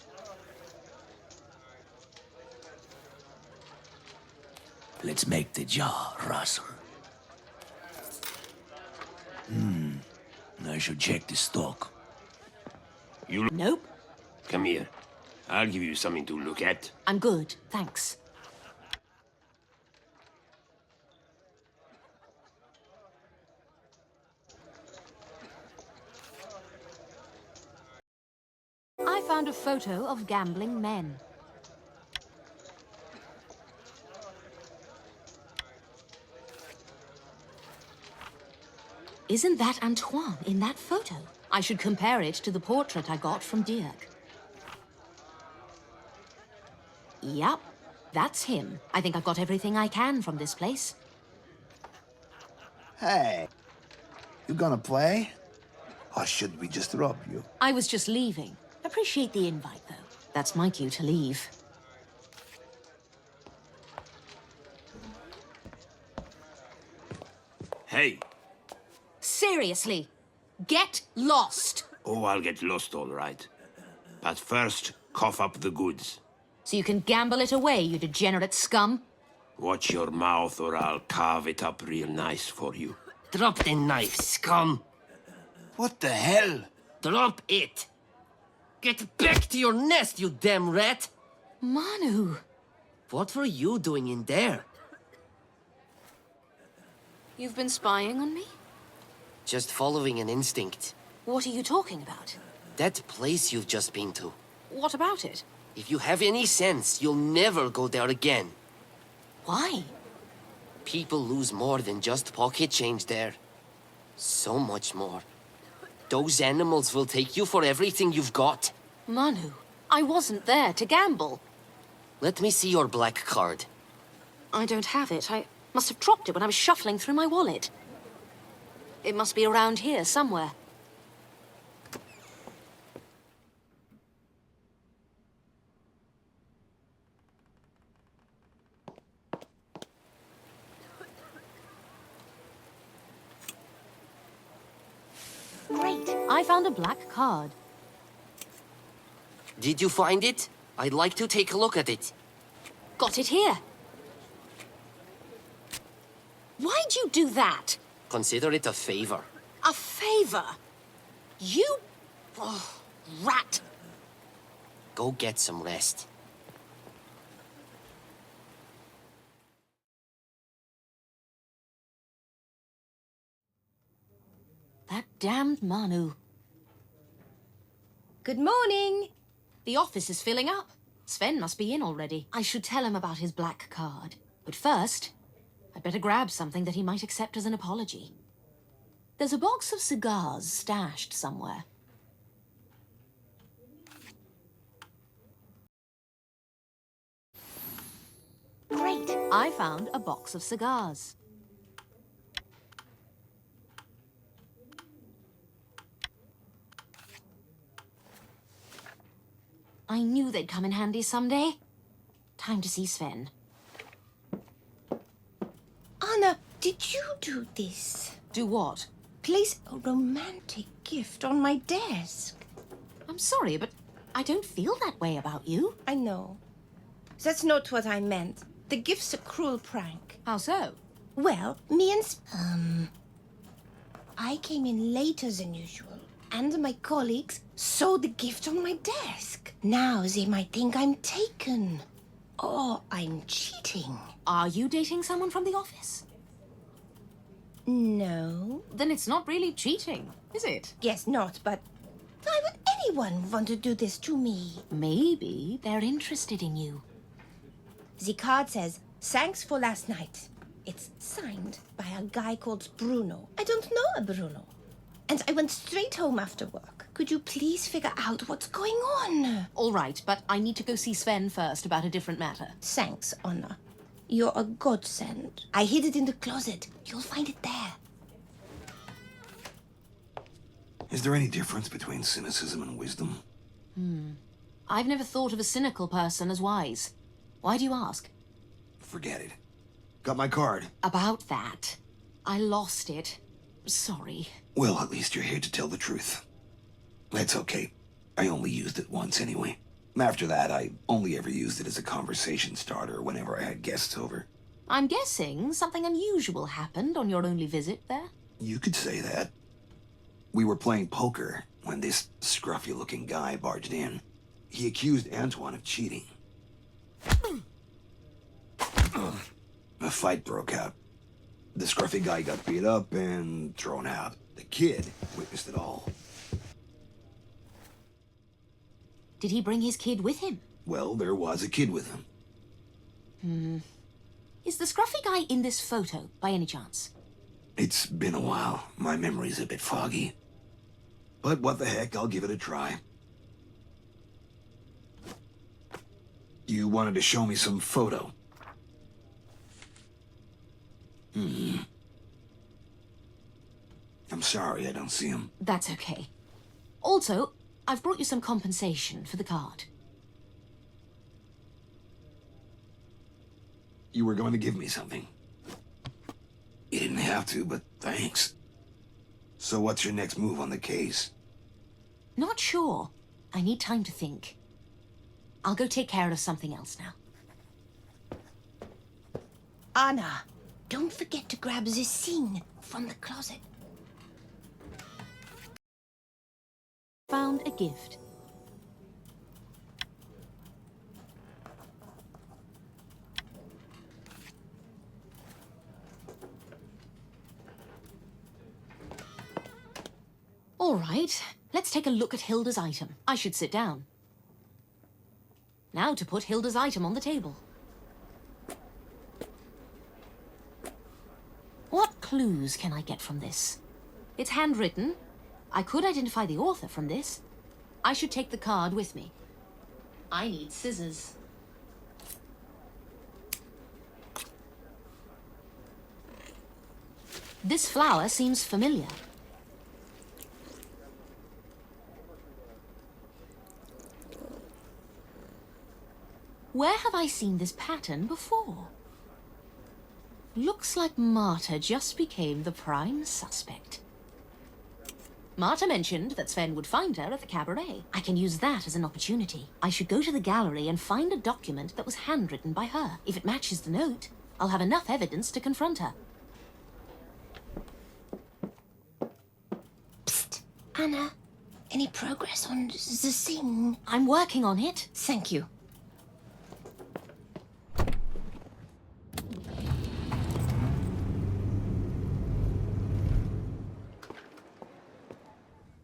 Let's make the jaw rustle. I should check the stock. You Nope. come here. I'll give you something to look at. I'm good, thanks. I found a photo of gambling men. Isn't that Antoine in that photo? I should compare it to the portrait I got from Dirk. Yep, that's him. I think I've got everything I can from this place. Hey, you gonna play? Or should we just rob you? I was just leaving. Appreciate the invite, though. That's my cue to leave. Hey. Seriously, get lost. Oh, I'll get lost all right. But first, cough up the goods. So you can gamble it away, you degenerate scum? Watch your mouth or I'll carve it up real nice for you. Drop the knife, scum. What the hell? Drop it. Get back to your nest, you damn rat. Manu. What were you doing in there? You've been spying on me? Just following an instinct. What are you talking about? That place you've just been to. What about it? If you have any sense, you'll never go there again. Why? People lose more than just pocket change there. So much more. Those animals will take you for everything you've got. Manu, I wasn't there to gamble. Let me see your black card. I don't have it. I must have dropped it when I was shuffling through my wallet. It must be around here somewhere. Great. I found a black card. Did you find it? I'd like to take a look at it. Got it here. Why'd you do that? Consider it a favor. A favor? You... Oh, rat. Go get some rest. That damned Manu. Good morning. The office is filling up. Sven must be in already. I should tell him about his black card. But first, I'd better grab something that he might accept as an apology. There's a box of cigars stashed somewhere. Great! I found a box of cigars. I knew they'd come in handy someday. Time to see Sven. Anna, did you do this? Do what? Place a romantic gift on my desk. I'm sorry, but I don't feel that way about you. I know. That's not what I meant. The gift's a cruel prank. How so? Well, me and... I came in later than usual, and my colleagues saw the gift on my desk. Now they might think I'm taken. Or I'm cheating. Are you dating someone from the office? No. Then it's not really cheating, is it? Guess not, but why would anyone want to do this to me? Maybe they're interested in you. The card says, "Thanks for last night." It's signed by a guy called Bruno. I don't know a Bruno. And I went straight home after work. Could you please figure out what's going on? All right, but I need to go see Sven first about a different matter. Thanks, Anna. You're a godsend. I hid it in the closet. You'll find it there. Is there any difference between cynicism and wisdom? I've never thought of a cynical person as wise. Why do you ask? Forget it. Got my card. About that. I lost it. Sorry. Well, at least you're here to tell the truth. That's okay. I only used it once anyway. After that, I only ever used it as a conversation starter whenever I had guests over. I'm guessing something unusual happened on your only visit there? You could say that. We were playing poker when this scruffy-looking guy barged in. He accused Antoine of cheating. A fight broke out. The scruffy guy got beat up and thrown out. The kid witnessed it all. Did he bring his kid with him? Well, there was a kid with him. Is the scruffy guy in this photo, by any chance? It's been a while. My memory's a bit foggy. But what the heck, I'll give it a try. You wanted to show me some photo. I'm sorry, I don't see him. That's okay. Also, I've brought you some compensation for the card. You were going to give me something. You didn't have to, but thanks. So what's your next move on the case? Not sure. I need time to think. I'll go take care of something else now. Anna, don't forget to grab the thing from the closet. Found a gift. All right, let's take a look at Hilda's item. I should sit down. Now to put Hilda's item on the table. What clues can I get from this? It's handwritten. I could identify the author from this. I should take the card with me. I need scissors. This flower seems familiar. Where have I seen this pattern before? Looks like Marta just became the prime suspect. Marta mentioned that Sven would find her at the cabaret. I can use that as an opportunity. I should go to the gallery and find a document that was handwritten by her. If it matches the note, I'll have enough evidence to confront her. Psst. Anna, any progress on the thing? I'm working on it. Thank you.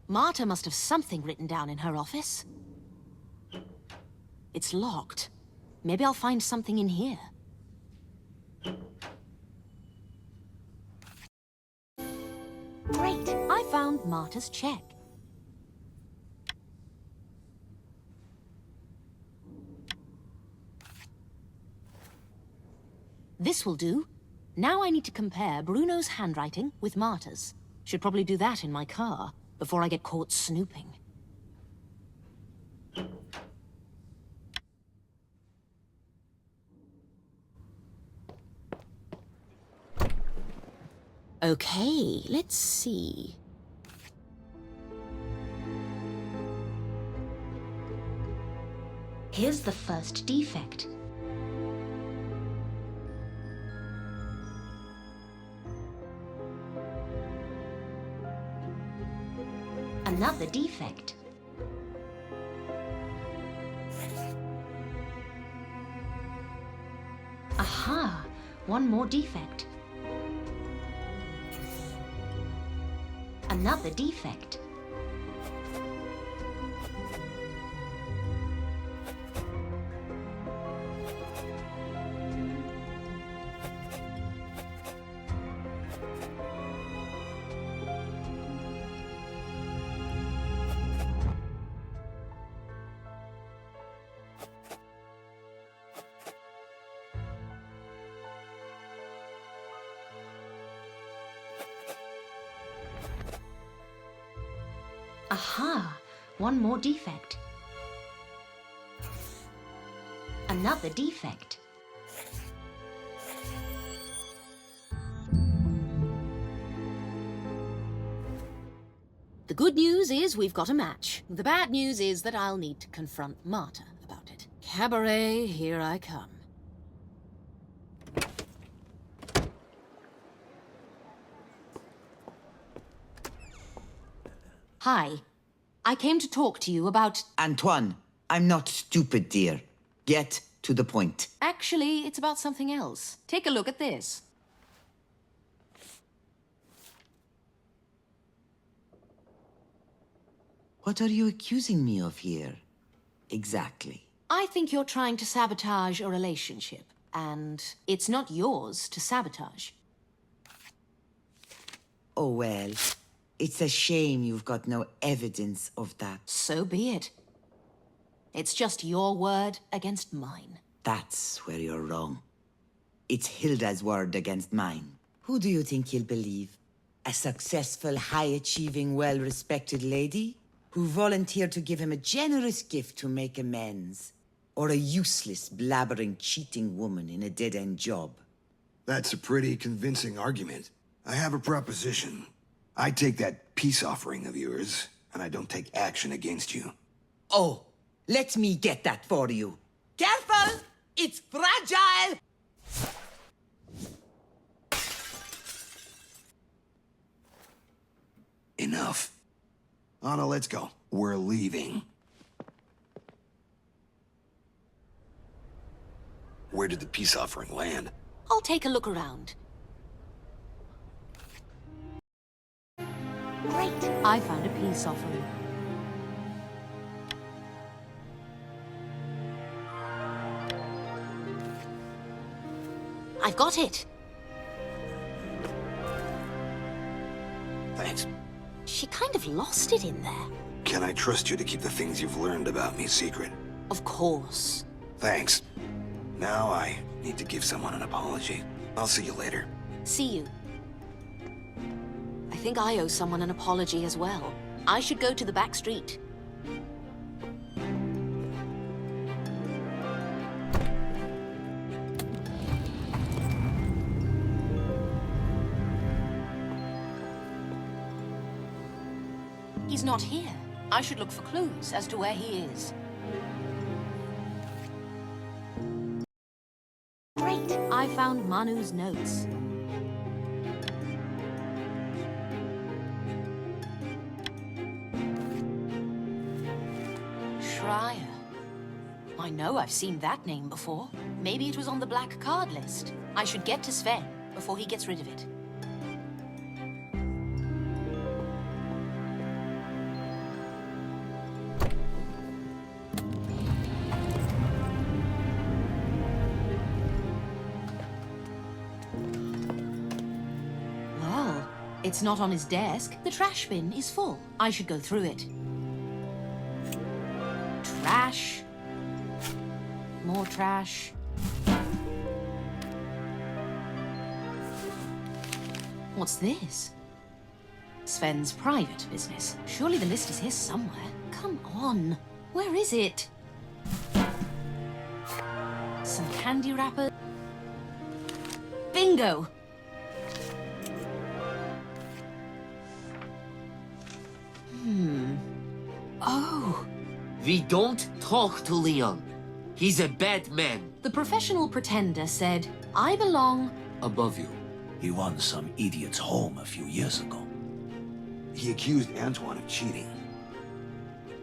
Marta must have something written down in her office. It's locked. Maybe I'll find something in here. Great! I found Marta's check. This will do. Now I need to compare Bruno's handwriting with Marta's. Should probably do that in my car before I get caught snooping. Okay, let's see. Here's the first defect. Another defect. Aha! One more defect. Another defect. Aha! One more defect. Another defect. The good news is we've got a match. The bad news is that I'll need to confront Marta about it. Cabaret, here I come. Hi. I came to talk to you about... Antoine, I'm not stupid, dear. Get to the point. Actually, it's about something else. Take a look at this. What are you accusing me of here? Exactly. I think you're trying to sabotage a relationship, and it's not yours to sabotage. Oh, well. It's a shame you've got no evidence of that. So be it. It's just your word against mine. That's where you're wrong. It's Hilda's word against mine. Who do you think he'll believe? A successful, high-achieving, well-respected lady? Who volunteered to give him a generous gift to make amends? Or a useless, blabbering, cheating woman in a dead-end job? That's a pretty convincing argument. I have a proposition. I take that peace offering of yours, and I don't take action against you. Oh, let me get that for you. Careful! It's fragile! Enough. Anna, let's go. We're leaving. Where did the peace offering land? I'll take a look around. Great. I found a peace offering. I've got it. Thanks. She kind of lost it in there. Can I trust you to keep the things you've learned about me secret? Of course. Thanks. Now I need to give someone an apology. I'll see you later. See you. I think I owe someone an apology as well. I should go to the back street. He's not here. I should look for clues as to where he is. Great! I found Manu's notes. Schreier. I know I've seen that name before. Maybe it was on the black card list. I should get to Sven before he gets rid of it. Well, it's not on his desk. The trash bin is full. I should go through it. Trash. More trash. What's this? Sven's private business. Surely the list is here somewhere. Come on. Where is it? Some candy wrappers. Bingo! Oh. We don't talk to Leon. He's a bad man. The professional pretender said, I belong Above you. He won some idiot's home a few years ago. He accused Antoine of cheating.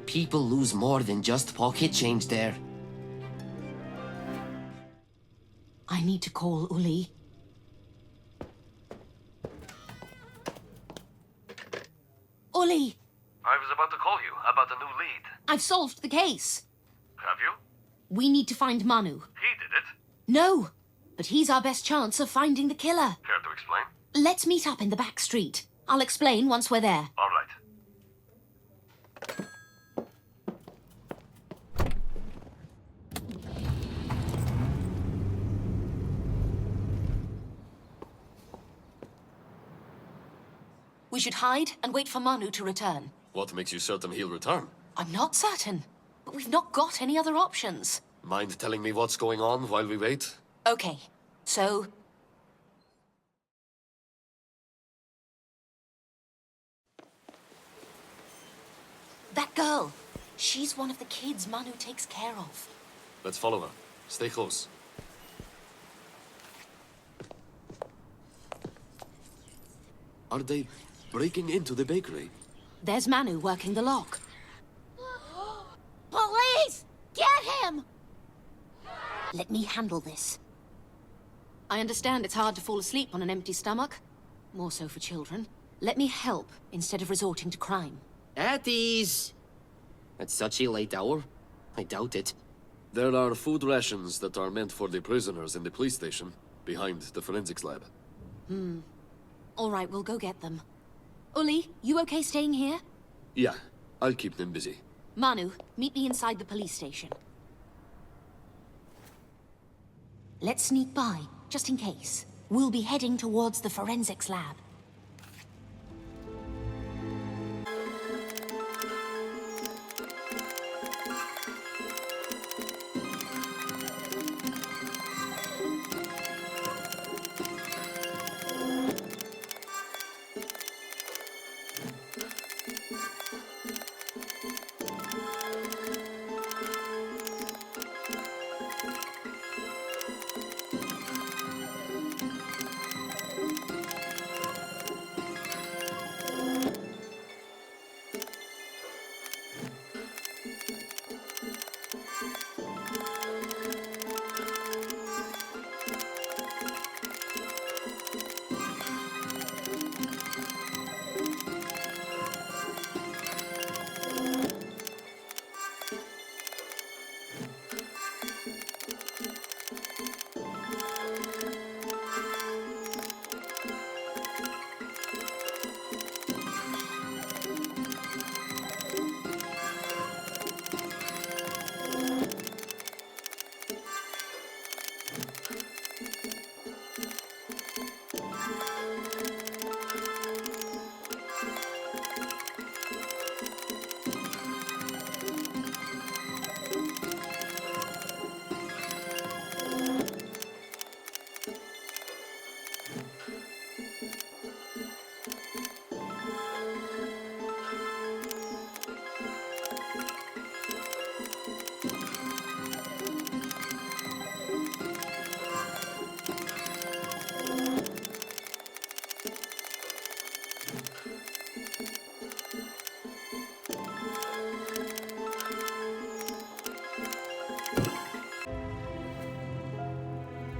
People lose more than just pocket change there. I need to call Uli. Uli, I was about to call you about the new lead. I've solved the case. Have you? We need to find Manu. He did it. No, but he's our best chance of finding the killer. Care to explain? Let's meet up in the back street. I'll explain once we're there. All right. We should hide and wait for Manu to return. What makes you certain he'll return? I'm not certain, but we've not got any other options. Mind telling me what's going on while we wait? Okay, so... That girl, she's one of the kids Manu takes care of. Let's follow her. Stay close. Are they breaking into the bakery? There's Manu working the lock. Police! Get him! Let me handle this. I understand it's hard to fall asleep on an empty stomach. More so for children. Let me help instead of resorting to crime. At ease. At such a late hour? I doubt it. There are food rations that are meant for the prisoners in the police station, behind the forensics lab. All right, we'll go get them. Uli, you okay staying here? Yeah, I'll keep them busy. Manu, meet me inside the police station. Let's sneak by, just in case. We'll be heading towards the forensics lab.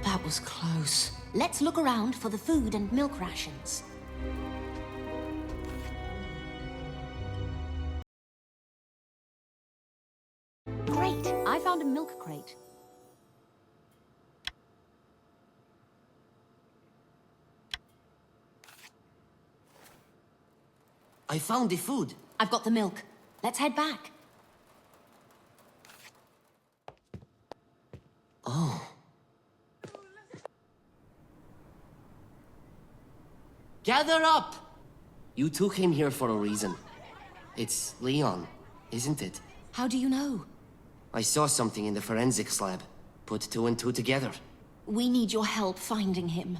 That was close. Let's look around for the food and milk rations. Great! I found a milk crate. I found the food. I've got the milk. Let's head back. Oh. Gather up! You two came here for a reason. It's Leon, isn't it? How do you know? I saw something in the forensics lab. Put two and two together. We need your help finding him.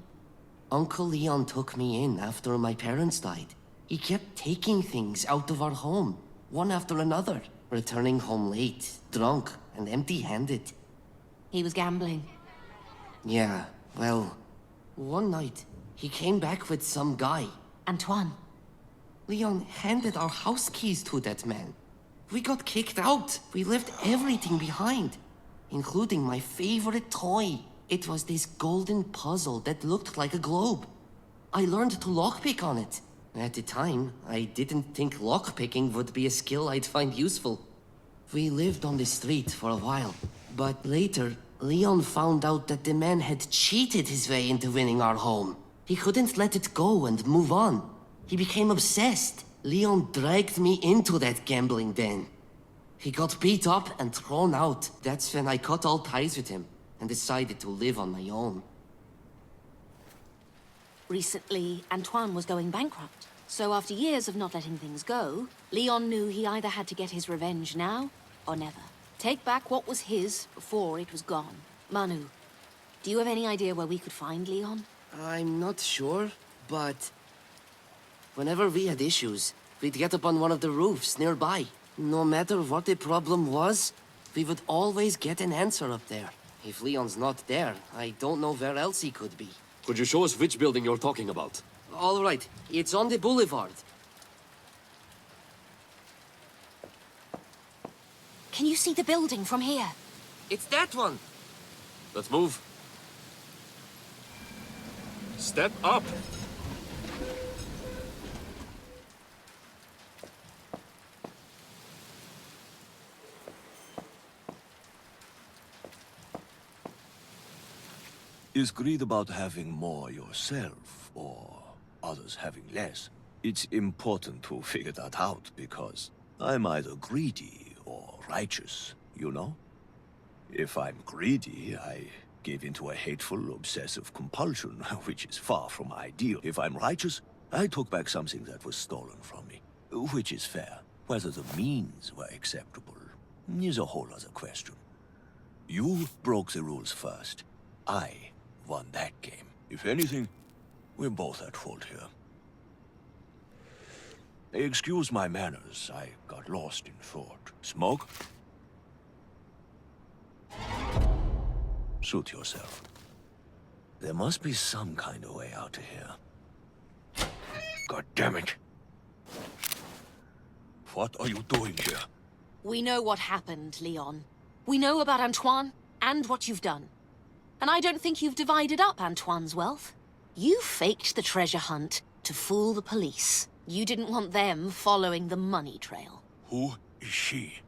Uncle Leon took me in after my parents died. He kept taking things out of our home, one after another. Returning home late, drunk, and empty-handed. He was gambling. Yeah, well, one night, he came back with some guy. Antoine. Leon handed our house keys to that man. We got kicked out. We left everything behind, including my favorite toy. It was this golden puzzle that looked like a globe. I learned to lockpick on it. At the time, I didn't think lockpicking would be a skill I'd find useful. We lived on the street for a while, but later, Leon found out that the man had cheated his way into winning our home. He couldn't let it go and move on. He became obsessed. Leon dragged me into that gambling den. He got beat up and thrown out. That's when I cut all ties with him and decided to live on my own. Recently, Antoine was going bankrupt. So after years of not letting things go, Leon knew he either had to get his revenge now or never. Take back what was his before it was gone. Manu, do you have any idea where we could find Leon? I'm not sure, but whenever we had issues, we'd get up on one of the roofs nearby. No matter what the problem was, we would always get an answer up there. If Leon's not there, I don't know where else he could be. Could you show us which building you're talking about? All right, it's on the boulevard. Can you see the building from here? It's that one. Let's move. Step up. Is greed about having more yourself, or others having less? It's important to figure that out because I'm either greedy or righteous, you know? If I'm greedy, I give into a hateful, obsessive compulsion, which is far from ideal. If I'm righteous, I took back something that was stolen from me, which is fair. Whether the means were acceptable is a whole other question. You broke the rules first. I won that game. If anything, we're both at fault here. Excuse my manners, I got lost in thought. Smoke? Suit yourself. There must be some kind of way out of here. God damn it. What are you doing here? We know what happened, Leon. We know about Antoine and what you've done. And I don't think you've divided up Antoine's wealth. You faked the treasure hunt to fool the police. You didn't want them following the money trail. Who is she?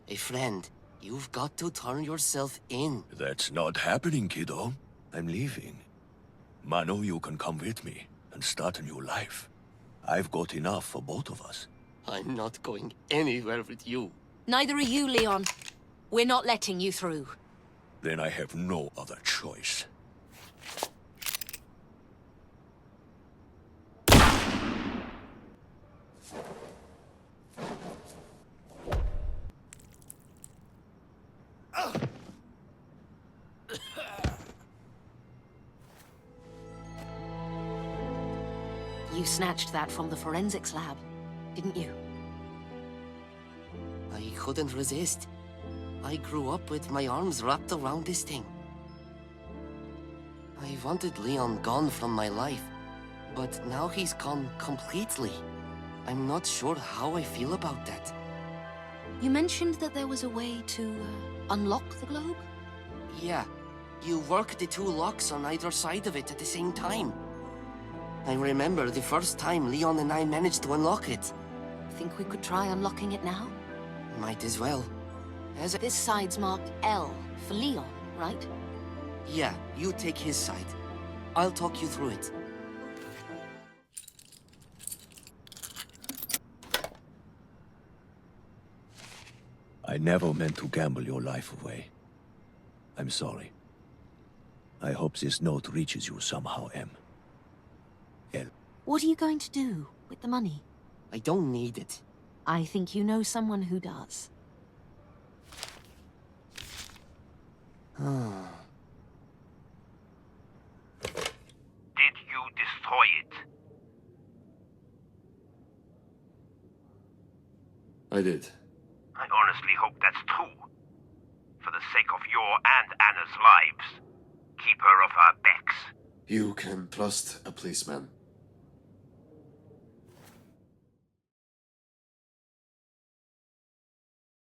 A friend. You've got to turn yourself in. That's not happening, kiddo. I'm leaving. Mano, you can come with me and start a new life. I've got enough for both of us. I'm not going anywhere with you. Neither are you, Leon. We're not letting you through. Then I have no other choice. You snatched that from the forensics lab, didn't you? I couldn't resist. I grew up with my arms wrapped around this thing. I wanted Leon gone from my life, but now he's gone completely. I'm not sure how I feel about that. You mentioned that there was a way to unlock the globe? Yeah, you work the two locks on either side of it at the same time. I remember the first time Leon and I managed to unlock it. Think we could try unlocking it now? Might as well. This side's marked L for Leon, right? Yeah, you take his side. I'll talk you through it. I never meant to gamble your life away. I'm sorry. I hope this note reaches you somehow, M. L. What are you going to do with the money? I don't need it. I think you know someone who does. Did you destroy it? I did. I honestly hope that's true. For the sake of your and Anna's lives. Keep her off our backs. You can trust a policeman.